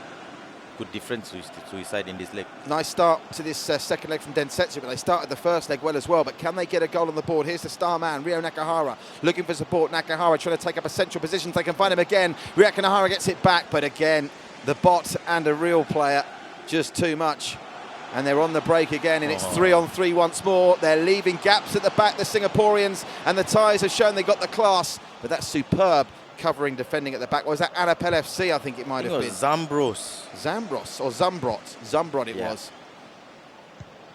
good difference to his side in this leg. Nice start to this second leg from Densetsu, but they started the first leg well as well. But can they get a goal on the board? Here's the star man, Ryo Nakahara, looking for support. Nakahara trying to take up a central position. They can find him again. Ryo Nakahara gets it back, but again, the bot and a real player, just too much. And they're on the break again, and it's 3-on-3 once more. They're leaving gaps at the back, the Singaporeans, and the Thais have shown they've got the class, but that's superb. Covering, defending at the back. Was that Anapel FC? I think it might have been. Zambros or Zambrot. Zambrot it was.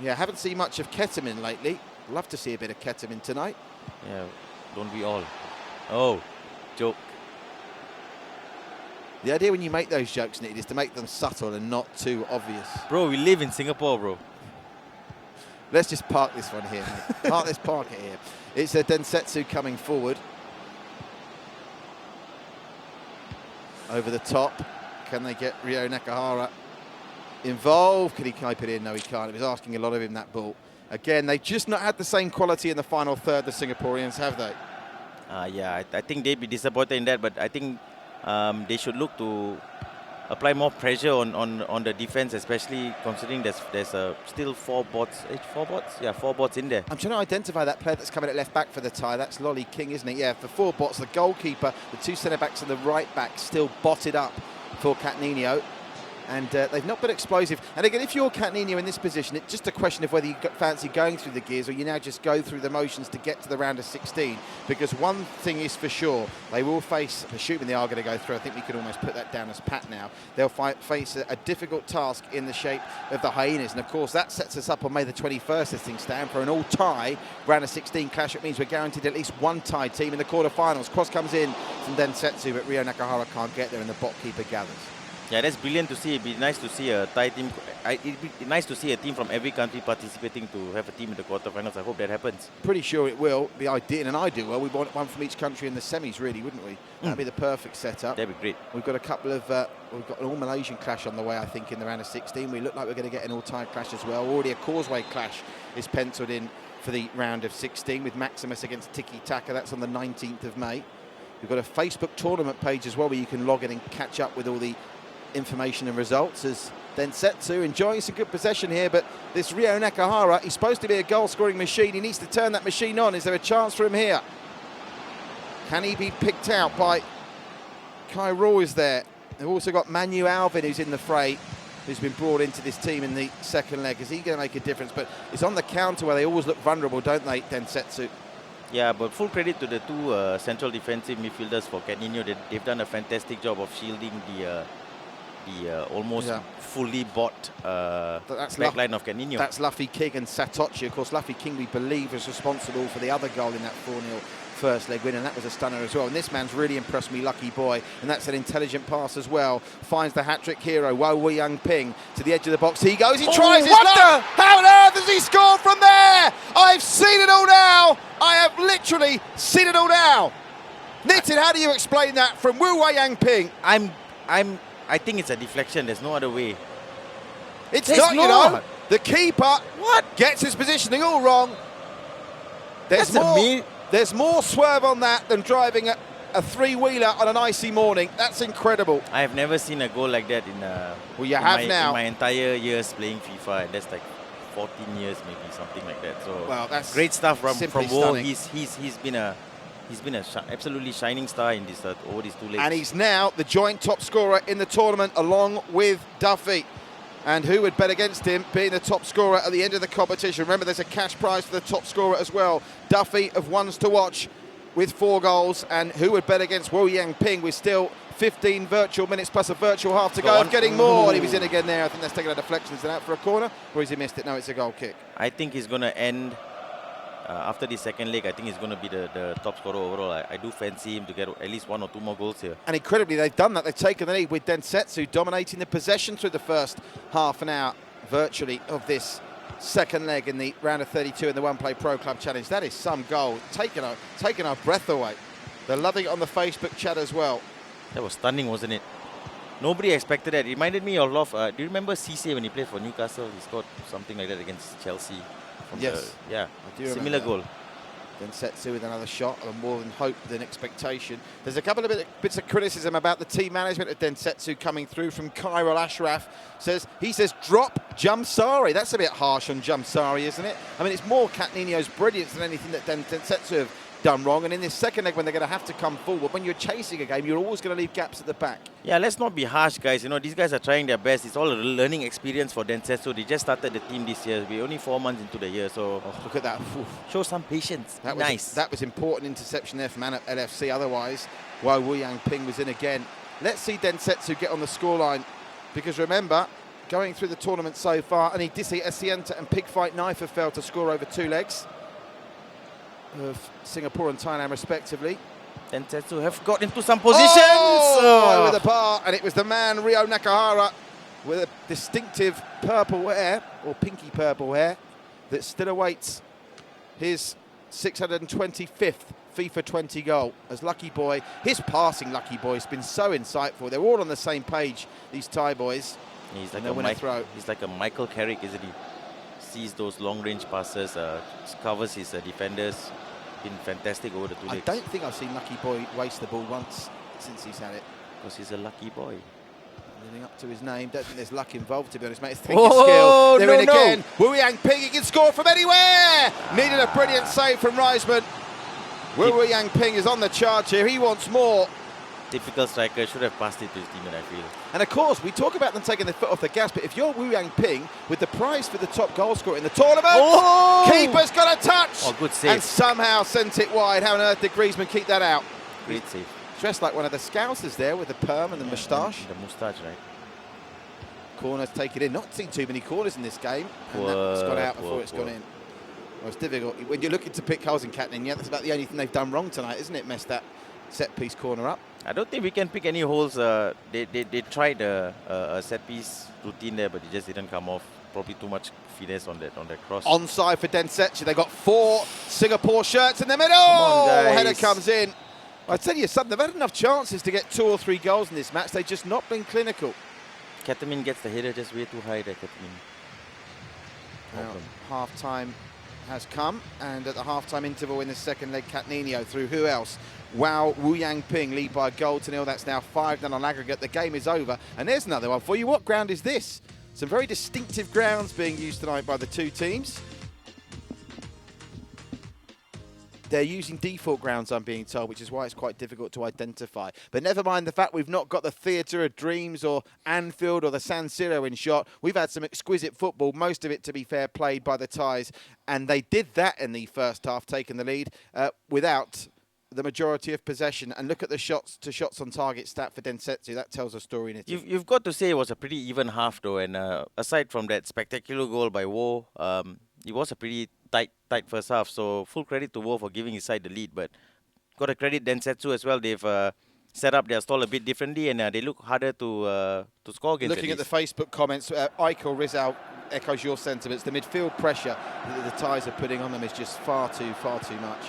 Yeah, haven't seen much of Ketamine lately. Love to see a bit of Ketamine tonight. Yeah, don't we all? Oh, joke. The idea when you make those jokes, Nick, is to make them subtle and not too obvious. Bro, we live in Singapore, bro. Let's just park this one here, mate. Let's park it here. It's a Densetsu coming forward. Over the top. Can they get Ryo Nakahara involved? Can he keep it in? No, he can't. It was asking a lot of him, that ball. Again, they've just not had the same quality in the final third, the Singaporeans, have they? Yeah, I think they'd be disappointed in that, but I think they should look to apply more pressure on the defense, especially considering there's still 4 bots. 4 bots? Yeah, 4 bots in there. I'm trying to identify that player that's coming at left back for the Thai. That's Lolly King, isn't it? Yeah, for 4 bots, the goalkeeper, the 2 centre-backs and the right-back still botted up for Catninho. And they've not been explosive. And again, if you're Catninho in this position, it's just a question of whether you fancy going through the gears or you now just go through the motions to get to the round of 16. Because one thing is for sure, they will face, assuming they are going to go through, I think we could almost put that down as pat now, they'll face a difficult task in the shape of the Hyenas. And of course, that sets us up on May the 21st, as things stand, for an all-tie round of 16 clash. It means we're guaranteed at least one Thai team in the quarterfinals. Cross comes in from Densetsu, but Ryo Nakahara can't get there and the bot keeper gathers. Yeah, that's brilliant to see. It'd be nice to see a Thai team. It'd be nice to see a team from every country participating to have a team in the quarterfinals. I hope that happens. Pretty sure it will. Be ideal, and I do well. We want one from each country in the semis, really, wouldn't we? That'd be the perfect setup. That'd be great. We've got a couple of. We've got an all-Malaysian clash on the way, I think, in the round of 16. We look like we're going to get an all-Thai clash as well. Already a Causeway clash is penciled in for the round of 16 with Maximus against Tiki Taka. That's on the 19th of May. We've got a Facebook tournament page as well where you can log in and catch up with all the information and results, as Densetsu enjoying some good possession here, but this Ryo Nakahara, he's supposed to be a goal-scoring machine. He needs to turn that machine on. Is there a chance for him here? Can he be picked out by Kai Raw is there? They've also got Manu Alvin, who's in the fray, who's been brought into this team in the second leg. Is he going to make a difference? But it's on the counter where they always look vulnerable, don't they, Densetsu? Yeah, but full credit to the 2 central defensive midfielders for Catninho. They've done a fantastic job of shielding the almost fully bought backline of Catninho. That's Luffy King and Satoshi. Of course, Luffy King, we believe, was responsible for the other goal in that 4-0 first leg win, and that was a stunner as well. And this man's really impressed me, Lucky Boy, and that's an intelligent pass as well. Finds the hat-trick hero, Wo Young Ping, to the edge of the box. He goes, he tries his luck. How on earth has he scored from there? I've seen it all now. I have literally seen it all now. Nitin, how do you explain that from Wo Young Ping? I think it's a deflection. There's no other way. It's not, you know. The keeper gets his positioning all wrong. There's more swerve on that than driving a 3-wheeler on an icy morning. That's incredible. I have never seen a goal like that in my entire years playing FIFA, and that's like 14 years maybe, something like that. So that's great stuff from Wo. Stunning. He's been an absolutely shining star in this over these 2 legs. And he's now the joint top scorer in the tournament along with Duffy. And who would bet against him being the top scorer at the end of the competition? Remember, there's a cash prize for the top scorer as well. Duffy of ones to watch with 4 goals. And who would bet against Wo Young Ping with still 15 virtual minutes plus a virtual half to go. Getting more. And he was in again there. I think that's taking a deflection. Is it out for a corner? Or has he missed it? No, it's a goal kick. I think he's going to end... after the second leg, I think he's going to be the top scorer overall. I do fancy him to get at least 1 or 2 more goals here. And incredibly, they've done that. They've taken the lead with Densetsu dominating the possession through the first half an hour, virtually, of this second leg in the round of 32 in the One Play Pro Club Challenge. That is some goal. Taking our breath away. They're loving it on the Facebook chat as well. That was stunning, wasn't it? Nobody expected that. It reminded me of do you remember Cisse when he played for Newcastle? He scored something like that against Chelsea. Yes. I do similar goal. Densetsu with another shot, and more than hope than expectation. There's a couple of bits of criticism about the team management of Densetsu coming through from Kyril Ashraf. He says drop Jamsari. That's a bit harsh on Jamsari, isn't it? I mean, it's more Catninho's brilliance than anything that Densetsu have done wrong. And in this second leg, when they're going to have to come forward, when you're chasing a game, you're always going to leave gaps at the back. Yeah, let's not be harsh, guys. You know, these guys are trying their best. It's all a learning experience for Densetsu. They just started the team this year. We're only 4 months into the year, so look at that. Oof. Show some patience. That was important interception there from LFC. Otherwise, Wo Young Ping was in again. Let's see Densetsu get on the scoreline, because remember, going through the tournament so far, only Disi Asienta and Pigfight Knife have failed to score over 2 legs of Singapore and Thailand respectively. Densetsu have got into some positions. Over the bar, and it was the man Ryo Nakahara with a distinctive purple hair, or pinky purple hair, that still awaits his 625th FIFA 20 goal as Lucky Boy. His passing, Lucky Boy, has been so insightful. They're all on the same page, these Thai boys. He's like a Michael Carrick, isn't he? Sees those long-range passes, covers his defenders. Been fantastic over the 2 legs. I don't think I've seen Lucky Boy waste the ball once since he's had it. Because he's a lucky boy. Living up to his name. Don't think there's luck involved, to be honest, mate. It's Oh, skill. They're no, in no. again. Wu Yangping, he can score from anywhere. Needed a brilliant save from Reisman. Wu Yangping is on the charge here. He wants more. Typical striker, should have passed it to his teammate, I feel. And of course, we talk about them taking their foot off the gas, but if you're Wu Yangping with the prize for the top goal scorer in the tournament, keeper's got a touch. Oh, good save. And somehow sent it wide. How on earth did Griezmann keep that out? Great save. Dressed like one of the Scousers there with the perm and the moustache. The moustache, right? Corners take it in. Not seen too many corners in this game. And that's gone out before it's gone in. Well, it's difficult. When you're looking to pick holes in Catninho, that's about the only thing they've done wrong tonight, isn't it? Messed that set-piece corner up. I don't think we can pick any holes. They tried a set-piece routine there, but it just didn't come off. Probably too much finesse on that cross. Onside for Densetsu. They've got 4 Singapore shirts in the middle. Come on, guys. Header comes in. I tell you something, they've had enough chances to get 2 or 3 goals in this match. They've just not been clinical. Catninho gets the header just way too high there, Catninho. Half-time has come, and at the half-time interval in the second leg, Catninho through who else? Wow, Wu Yangping lead by a goal to nil. That's now 5-0 on aggregate. The game is over. And there's another one for you. What ground is this? Some very distinctive grounds being used tonight by the two teams. They're using default grounds, I'm being told, which is why it's quite difficult to identify. But never mind the fact we've not got the Theatre of Dreams or Anfield or the San Siro in shot. We've had some exquisite football, most of it, to be fair, played by the Thais. And they did that in the first half, taking the lead without the majority of possession. And look at the shots on target stat for Densetsu. That tells a story in it. You've got to say it was a pretty even half, though. And aside from that spectacular goal by Wo, it was a pretty tight first half. So full credit to Wo for giving his side the lead. But got to credit Densetsu as well. They've set up their stall a bit differently, and they look harder to score against. Looking at the Facebook comments, Aiko Rizal echoes your sentiments. The midfield pressure that the Thais are putting on them is just far too much.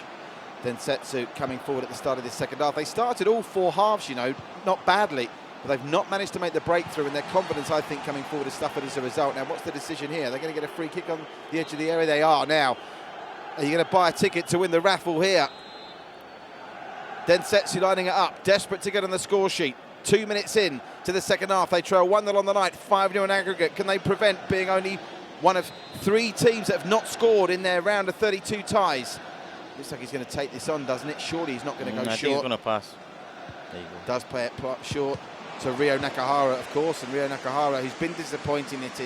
Densetsu coming forward at the start of this second half. They started all 4 halves, you know, not badly, but they've not managed to make the breakthrough, and their confidence, I think, coming forward has suffered as a result. Now, what's the decision here? They're going to get a free kick on the edge of the area. They are now. Are you going to buy a ticket to win the raffle here? Densetsu lining it up, desperate to get on the score sheet. 2 minutes in to the second half. They trail 1-0 on the night, 5-0 in aggregate. Can they prevent being only one of 3 teams that have not scored in their round of 32 ties? Looks like he's going to take this on, doesn't it? Surely he's not going to go I short. think he's going to pass. There you go. Does play it short to Ryo Nakahara, of course. And Ryo Nakahara, who's been disappointing, it's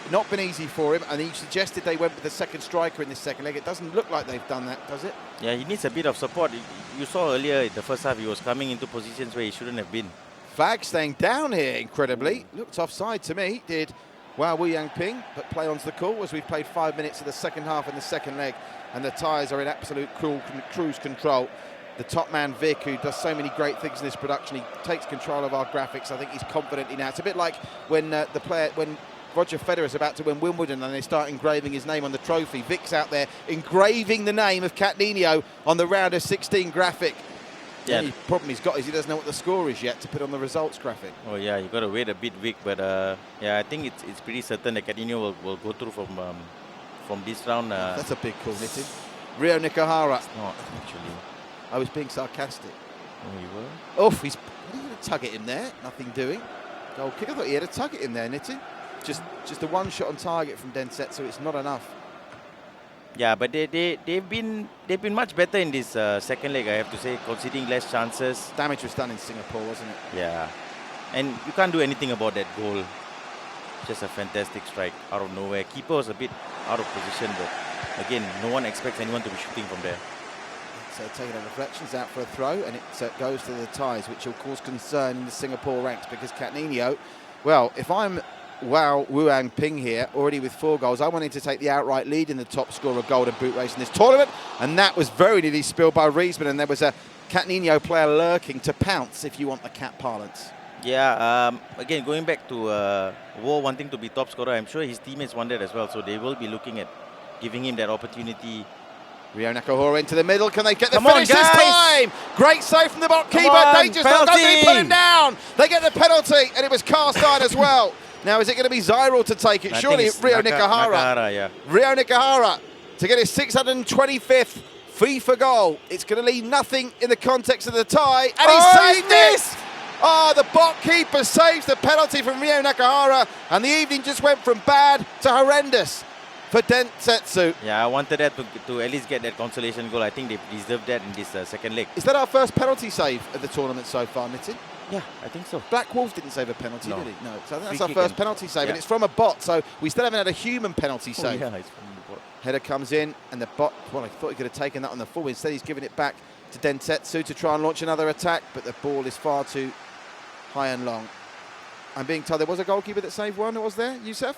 not been easy for him. And he suggested they went with the second striker in this second leg. It doesn't look like they've done that, does it? Yeah, he needs a bit of support. You saw earlier in the first half, he was coming into positions where he shouldn't have been. Flag staying down here, incredibly. Looked offside to me, did Wow Wu Yangping, but play on's the call as we've played 5 minutes of the second half in the second leg, and the Thais are in absolute cruise control. The top man Vic, who does so many great things in this production, he takes control of our graphics. I think he's confidently now. It's a bit like when when Roger Federer's about to win Wimbledon and they start engraving his name on the trophy. Vic's out there engraving the name of Catninho on the round of 16 graphic. Yeah. The only problem he's got is he doesn't know what the score is yet to put on the results graphic. Oh yeah, you got to wait a bit, Vic. But yeah, I think it's pretty certain that Catninho will go through from this round. That's a big call, Nitin. Ryo Nakahara. It's not actually. I was being sarcastic. Oh, you were? Oof, he's going to tug at him there. Nothing doing. Goal kick. I thought he had a tug at him there, Nitin. Just a one shot on target from Densetsu. It's not enough. Yeah, but they've been much better in this second leg, I have to say, conceding less chances. Damage was done in Singapore, wasn't it? Yeah, and you can't do anything about that goal. Just a fantastic strike out of nowhere. Keeper was a bit out of position, but again, no one expects anyone to be shooting from there. So taking a reflections out for a throw, and it goes to the Thais, which will cause concern in the Singapore ranks because Catninho, well, if I'm Wow Wu Yangping here, already with 4 goals, I wanted to take the outright lead in the top scorer golden boot race in this tournament, and that was very nearly spilled by Reisman, and there was a Catninho player lurking to pounce, if you want the cat parlance. Yeah, again, going back to Wo wanting to be top scorer, I'm sure his teammates want that as well, so they will be looking at giving him that opportunity. Ryo Nakahara into the middle. Can they get the Come on, finish this guys. time? Great save from the box keeper. on, Dangerous. Don't penalty. put him down. They get the penalty, and it was cast iron as well. Now, is it going to be Zyril to take it? I Surely think it's Ryo Nakahara. Nakahara, yeah. Ryo Nakahara to get his 625th FIFA goal. It's going to leave nothing in the context of the tie. And he saved this! Oh, the bot keeper saves the penalty from Ryo Nakahara, and the evening just went from bad to horrendous for Densetsu. Yeah, I wanted that to at least get that consolation goal. I think they deserved that in this second leg. Is that our first penalty save of the tournament so far, Nitin? Yeah, I think so. Black Wolf didn't save a penalty, No. did he? No. So that's Free our kick first and- penalty save, yeah. and it's from a bot, so we still haven't had a human penalty Oh, save. yeah, it's from the bot. Header comes in, and the bot, well, I thought he could have taken that on the full. Instead, he's giving it back to Densetsu to try and launch another attack, but the ball is far too high and long. I'm being told there was a goalkeeper that saved one, was there, Youssef?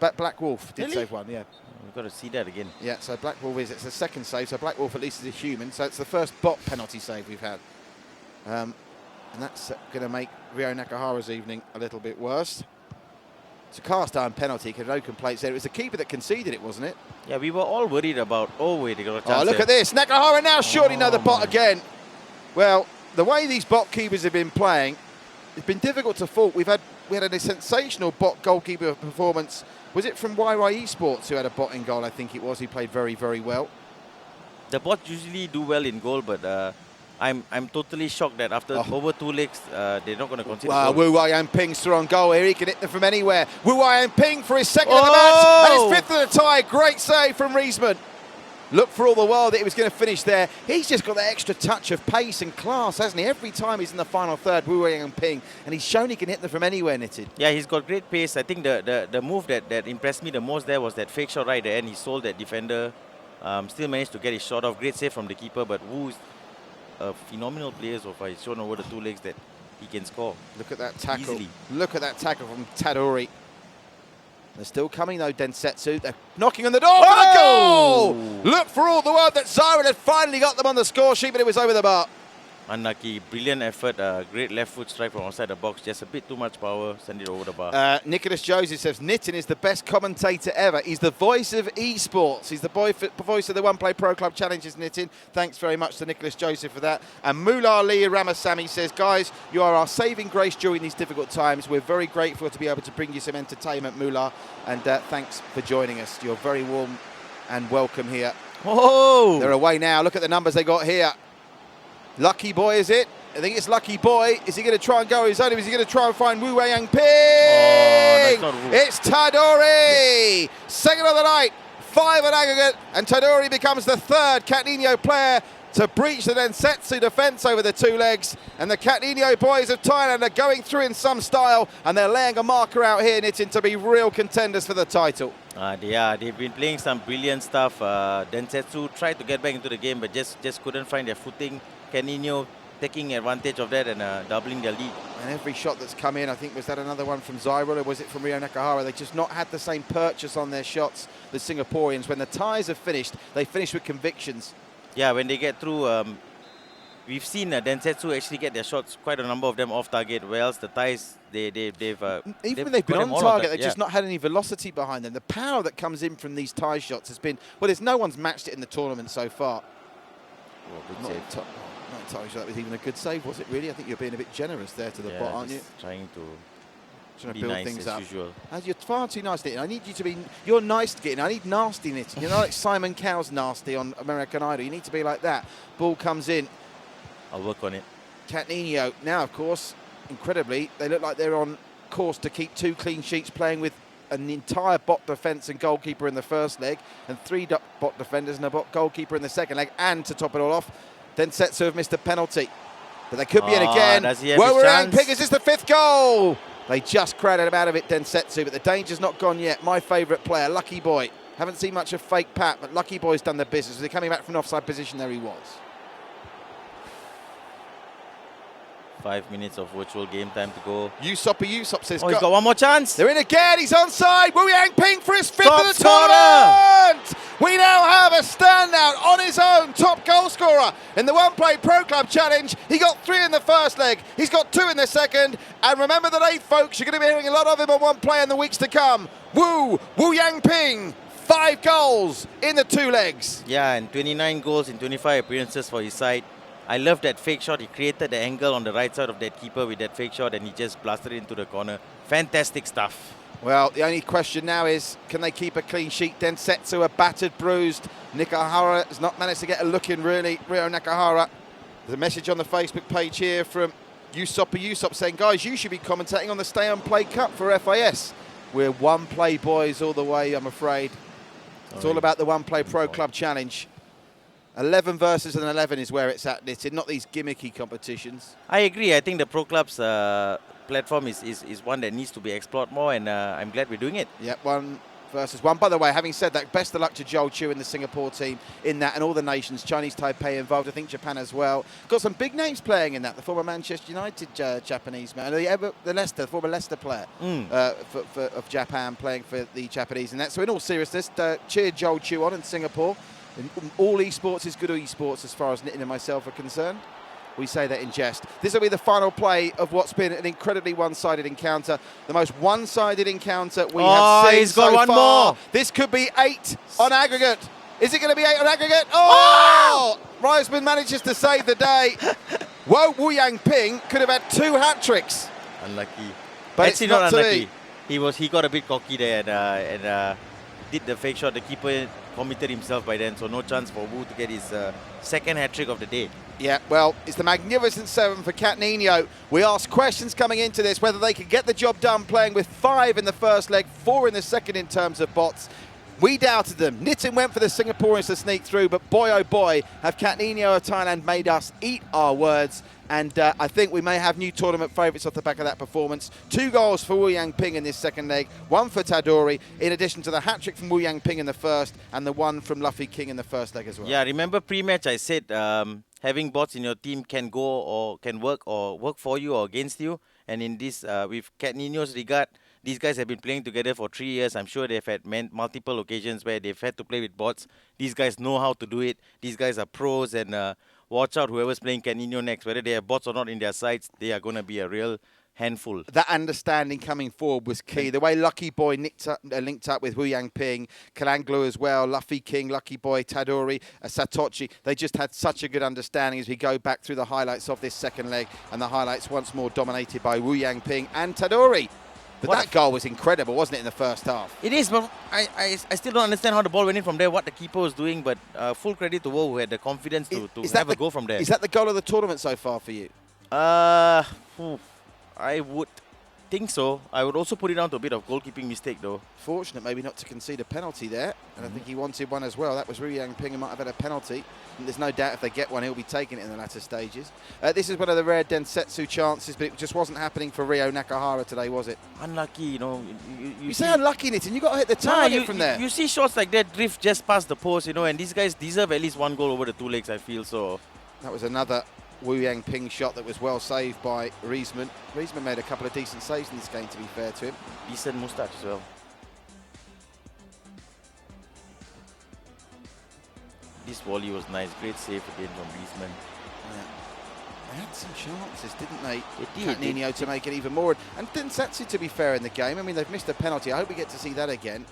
Black Wolf did Really? save one, yeah. We've got to see that again. Yeah, so Black Wolf it's the second save, so Black Wolf at least is a human, so it's the first bot penalty save we've had. And that's going to make Ryo Nakahara's evening a little bit worse. It's a cast iron penalty, because no complaints there. It was the keeper that conceded it, wasn't it? Yeah, we were all worried about, wait, they got a chance. Oh, look at this. Nakahara now surely know the bot again. Well, the way these bot keepers have been playing, it's been difficult to fault. We had a sensational bot goalkeeper performance. Was it from YY Esports who had a bot in goal? I think it was. He played very, very well. The bots usually do well in goal, but I'm totally shocked that after over 2 legs, they're not going to consider. Wow, goal. Wu Wai Ping's through on goal here. He can hit them from anywhere. Wu Wai Ping for his second of the match and his fifth of the tie. Great save from Riesman. Looked for all the while that he was going to finish there. He's just got that extra touch of pace and class, hasn't he? Every time he's in the final third, Wu Wai Ping, and he's shown he can hit them from anywhere, Knitted. Yeah, he's got great pace. I think the move that impressed me the most there was that fake shot right there, and he sold that defender. Still managed to get his shot off. Great save from the keeper, but Wu's a phenomenal player so far. He's shown over the 2 legs that he can score. Look at that tackle. Easily. Look at that tackle from Tadori. They're still coming though, Densetsu. They're knocking on the door for the goal! Look for all the world that Zyron had finally got them on the score sheet, but it was over the bar. Unlucky, brilliant effort, great left foot strike from outside the box, just a bit too much power, send it over the bar. Nicholas Joseph says, Nitin is the best commentator ever. He's the voice of esports. He's the voice of the One Play Pro Club Challenges, Nitin. Thanks very much to Nicholas Joseph for that. And Mullah Ali Ramasamy says, guys, you are our saving grace during these difficult times. We're very grateful to be able to bring you some entertainment, Mullah, and thanks for joining us. You're very warm and welcome here. Oh! They're away now. Look at the numbers they got here. Lucky Boy, is it? I think it's Lucky Boy. Is he going to try and go his own? Is he going to try and find Wu Wei Yang Ping? Oh, that's not Wu. It's Tadori. Second of the night. 5 on aggregate. And Tadori becomes the third Catninho player to breach the Densetsu defence over the 2 legs. And the Catninho boys of Thailand are going through in some style. And they're laying a marker out here, Nitin, to be real contenders for the title. They've been playing some brilliant stuff. Densetsu tried to get back into the game, but just couldn't find their footing. Catninho taking advantage of that and doubling their lead. And every shot that's come in, I think, was that another one from Zyron, or was it from Ryo Nakahara? They just not had the same purchase on their shots, the Singaporeans. When the ties have finished, they finish with convictions. Yeah, when they get through, we've seen Densetsu actually get their shots, quite a number of them off target, whereas the ties, they've even when they've been got on them all target, they've yeah. just not had any velocity behind them. The power that comes in from these tie shots has been, well, there's no one's matched it in the tournament so far. Well, good Not save. entirely sure that was even a good save, was it really? I think you're being a bit generous there to the bot, aren't you? Trying to Trying to be build nice things as up. usual. You're far too nice, Nitin. I need you to be, you're nice, Nitin. I need nasty, Nitin. You're not like Simon Cowell's nasty on American Idol. You need to be like that. Ball comes in. I'll work on it. Catninho. Now, of course, incredibly, they look like they're on course to keep 2 clean sheets, playing with an entire bot defence and goalkeeper in the first leg, and 3 bot defenders and a bot goalkeeper in the second leg. And to top it all off, Densetsu have missed a penalty. But they could be in again. Does he have Wu his Wai chance? Ping, is this the 5th goal? They just crowded him out of it, Densetsu, but the danger's not gone yet. My favourite player, Lucky Boy. Haven't seen much of Fake Pat, but Lucky Boy's done the business. They're coming back from an offside position. There he was. 5 minutes of virtual game time to go. Usopp says, He's got one more chance. they're in again. He's onside. Wu Wai Ping for his 5th Top of the scorer. tournament. We now have a standout on his own, top goal scorer in the One Play Pro Club Challenge. He got 3 in the first leg. He's got 2 in the second. And remember the date, folks. You're going to be hearing a lot of him on One Play in the weeks to come. Wu Wai Ping, 5 goals in the 2 legs. Yeah, and 29 goals in 25 appearances for his side. I love that fake shot. He created the angle on the right side of that keeper with that fake shot, and he just blasted it into the corner. Fantastic stuff. Well, the only question now is, can they keep a clean sheet? Densetsu are battered, bruised. Nakahara has not managed to get a look in, really. Ryo Nakahara. There's a message on the Facebook page here from Usopp saying, guys, you should be commentating on the Stay on Play Cup for FIS. We're one play boys all the way, I'm afraid. It's all about the One Play Pro Club Challenge. 11 versus an 11 is where it's at, Nitin, not these gimmicky competitions. I agree. I think the Pro Club's platform is one that needs to be explored more, and I'm glad we're doing it. Yeah, 1 versus 1. By the way, having said that, best of luck to Joel Chu and the Singapore team in that, and all the nations. Chinese Taipei involved, I think Japan as well. Got some big names playing in that. The former Manchester United Japanese man, the former Leicester player of Japan playing for the Japanese in that. So in all seriousness, cheer Joel Chu on in Singapore. All esports is good esports as far as Nitin and myself are concerned. We say that in jest. This will be the final play of what's been an incredibly one-sided encounter. The most one-sided encounter we have seen so far. More. This could be 8 on aggregate. Is it going to be 8 on aggregate? Oh! Reisman manages to save the day. Wu Yang Ping could have had 2 hat-tricks. Unlucky. But it's not unlucky. He got a bit cocky there and did the fake shot. The keeper committed himself by then, so no chance for Wu to get his second hat-trick of the day. Yeah, well, it's the Magnificent 7 for Catninho. We asked questions coming into this, whether they could get the job done playing with 5 in the first leg, 4 in the second in terms of bots. We doubted them. Nitin went for the Singaporeans to sneak through, but boy, oh boy, have Catninho of Thailand made us eat our words. And I think we may have new tournament favourites off the back of that performance. 2 goals for Wu Yang Ping in this second leg, 1 for Tadori, in addition to the hat-trick from Wu Yang Ping in the first, and the 1 from Luffy King in the first leg as well. Yeah, remember pre-match I said having bots in your team can go or can work for you or against you. And in this, with Catninho's regard, these guys have been playing together for 3 years. I'm sure they've had multiple occasions where they've had to play with bots. These guys know how to do it. These guys are pros, and watch out whoever's playing Catninho next. Whether they have bots or not in their sides, they are going to be a real handful. That understanding coming forward was key. The way Lucky Boy linked up with Wu Yang Ping, Kalanglu as well, Luffy King, Lucky Boy, Tadori, Satoshi. They just had such a good understanding as we go back through the highlights of this second leg, and the highlights once more dominated by Wu Yang Ping and Tadori. But that goal was incredible, wasn't it, in the first half? It is, but I still don't understand how the ball went in from there, what the keeper was doing, but full credit to Wo, who had the confidence to have a goal from there. Is that the goal of the tournament so far for you? I would think so. I would also put it down to a bit of goalkeeping mistake, though. Fortunate maybe not to concede a penalty there, and I think he wanted one as well. That was Wu Yang Ping who might have had a penalty. And there's no doubt if they get one, he'll be taking it in the latter stages. This is one of the rare Densetsu chances, but it just wasn't happening for Ryo Nakahara today, was it? Unlucky, you know. You say unlucky, Nitin. You got to hit the target from there. You see shots like that drift just past the post, you know, and these guys deserve at least 1 goal over the 2 legs, I feel. So that was another Wu Yang Ping shot that was well saved by Reisman. Reisman made a couple of decent saves in this game, to be fair to him. Decent moustache as well. This volley was nice. Great save again from Reisman. Yeah. They had some chances, didn't they? Catninho to make it even more. And Densetsu, to be fair, in the game. I mean, they've missed a penalty. I hope we get to see that again.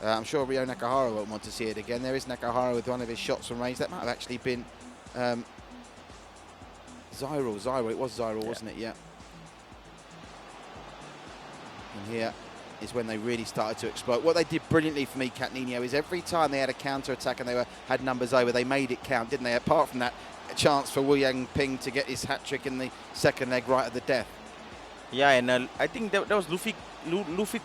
I'm sure Ryo Nakahara won't want to see it again. There is Nakahara with one of his shots from range. That might have actually been Zyril. It was Zyril, wasn't it? Yeah. And here is when they really started to exploit. What they did brilliantly for me, Catninho, is every time they had a counter-attack and they had numbers over, they made it count, didn't they? Apart from that, a chance for Wu Yang Ping to get his hat-trick in the second leg right at the death. Yeah, and I think that was Luffy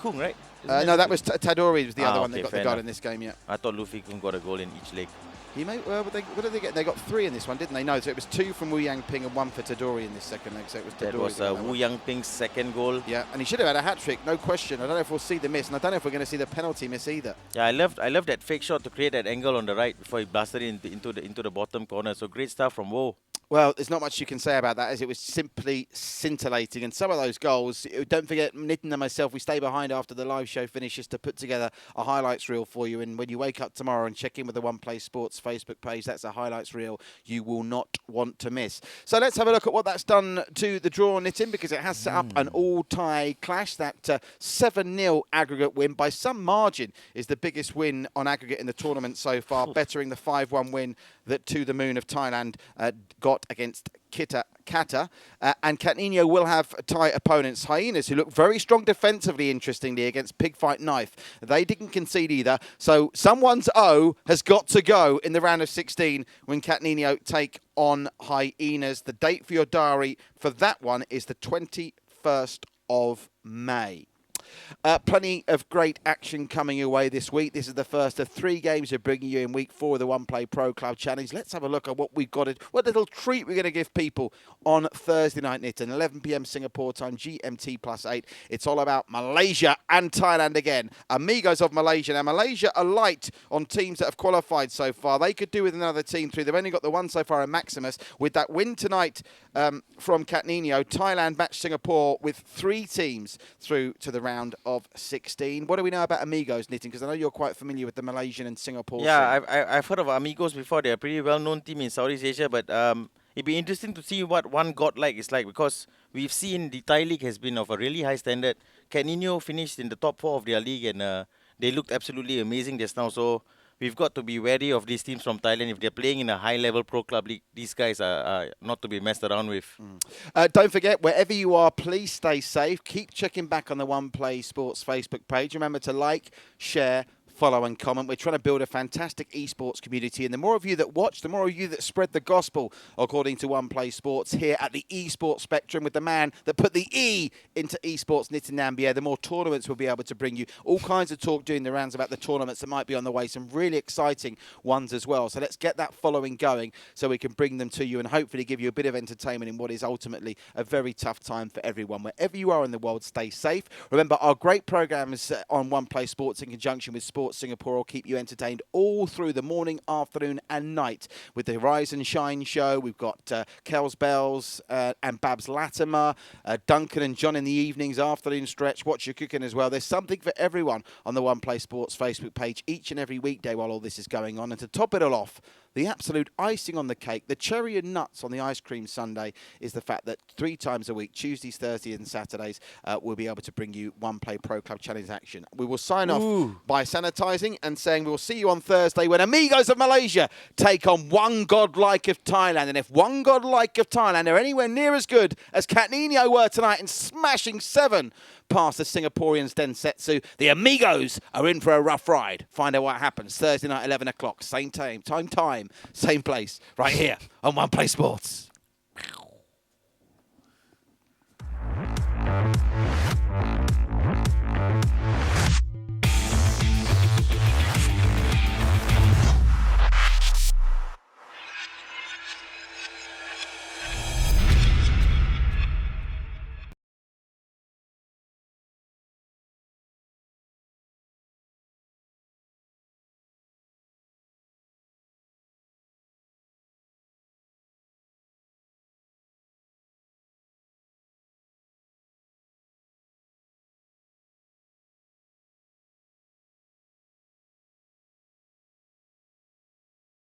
Kung, right? No, that was Tadori was the other one that got the goal enough. In this game, yeah. I thought Luffy Kung got a goal in each leg. He made, what did they get? They got 3 in this one, didn't they? No, so it was 2 from Wu Yang Ping and 1 for Tadori in this second leg. So it was Tadori. That was Wu Yang Ping's second goal. Yeah, and he should have had a hat-trick, no question. I don't know if we'll see the miss, and I don't know if we're going to see the penalty miss either. Yeah, I love that fake shot to create that angle on the right before he blasted it into the bottom corner. So great stuff from Wo. Well, there's not much you can say about that, as it was simply scintillating. And some of those goals, don't forget, Nitin and myself, we stay behind after the live show finishes to put together a highlights reel for you. And when you wake up tomorrow and check in with the One Play Sports Facebook page, that's a highlights reel you will not want to miss. So let's have a look at what that's done to the draw, Nitin, because it has set up an all-tie clash. That 7-0 aggregate win by some margin is the biggest win on aggregate in the tournament so far, bettering the 5-1 win that To The Moon of Thailand got against Kata, and Catninho will have Thai opponents, Hyenas, who look very strong defensively, interestingly, against Pigfight Knife. They didn't concede either, so someone's O has got to go in the round of 16 when Catninho take on Hyenas. The date for your diary for that one is the 21st of May. Plenty of great action coming your way this week. This is the first of 3 games we're bringing you in week 4 of the One Play Pro Club Challenge. Let's have a look at what we've got. What little treat we're going to give people on Thursday night, Nitin, 11 p.m. Singapore time, GMT +8. It's all about Malaysia and Thailand again. Amigos of Malaysia. Now, Malaysia are light on teams that have qualified so far. They could do with another team through. They've only got the one so far in Maximus. With that win tonight from Catninho, Thailand matched Singapore with 3 teams through to the round of 16. What do we know about Amigos, Nitin? Because I know you're quite familiar with the Malaysian and Singapore scene. I've heard of Amigos before. They're a pretty well-known team in Southeast Asia, but it'd be interesting to see what one godlike is like, because we've seen the Thai league has been of a really high standard. Catninho finished in the top 4 of their league, and they looked absolutely amazing just now. So we've got to be wary of these teams from Thailand. If they're playing in a high-level pro club league, these guys are not to be messed around with. Don't forget, wherever you are, please stay safe. Keep checking back on the One Play Sports Facebook page. Remember to like, share, follow and comment. We're trying to build a fantastic esports community, and the more of you that watch, the more of you that spread the gospel, according to One Play Sports here at the esports spectrum, with the man that put the E into esports, Nitin Nambiar, the more tournaments we'll be able to bring you. All kinds of talk during the rounds about the tournaments that might be on the way, some really exciting ones as well. So let's get that following going so we can bring them to you and hopefully give you a bit of entertainment in what is ultimately a very tough time for everyone. Wherever you are in the world, stay safe. Remember, our great programs on One Play Sports in conjunction with Sports Singapore will keep you entertained all through the morning, afternoon and night with the Rise and Shine show. We've got Kels Bells and Babs Latimer, Duncan and John in the evenings, afternoon stretch, Watch Your Cooking as well. There's something for everyone on the One Play Sports Facebook page each and every weekday while all this is going on. And to top it all off, the absolute icing on the cake, the cherry and nuts on the ice cream sundae, is the fact that 3 times a week, Tuesdays, Thursdays and Saturdays, we'll be able to bring you One Play Pro Club Challenge action. We will sign off by sanitising and saying we'll see you on Thursday when Amigos of Malaysia take on One Godlike of Thailand. And if One Godlike of Thailand are anywhere near as good as Catninho were tonight in smashing 7 past the Singaporeans Densetsu, the Amigos are in for a rough ride. Find out what happens Thursday night, 11 o'clock, same time, same place, right here on One Play Sports.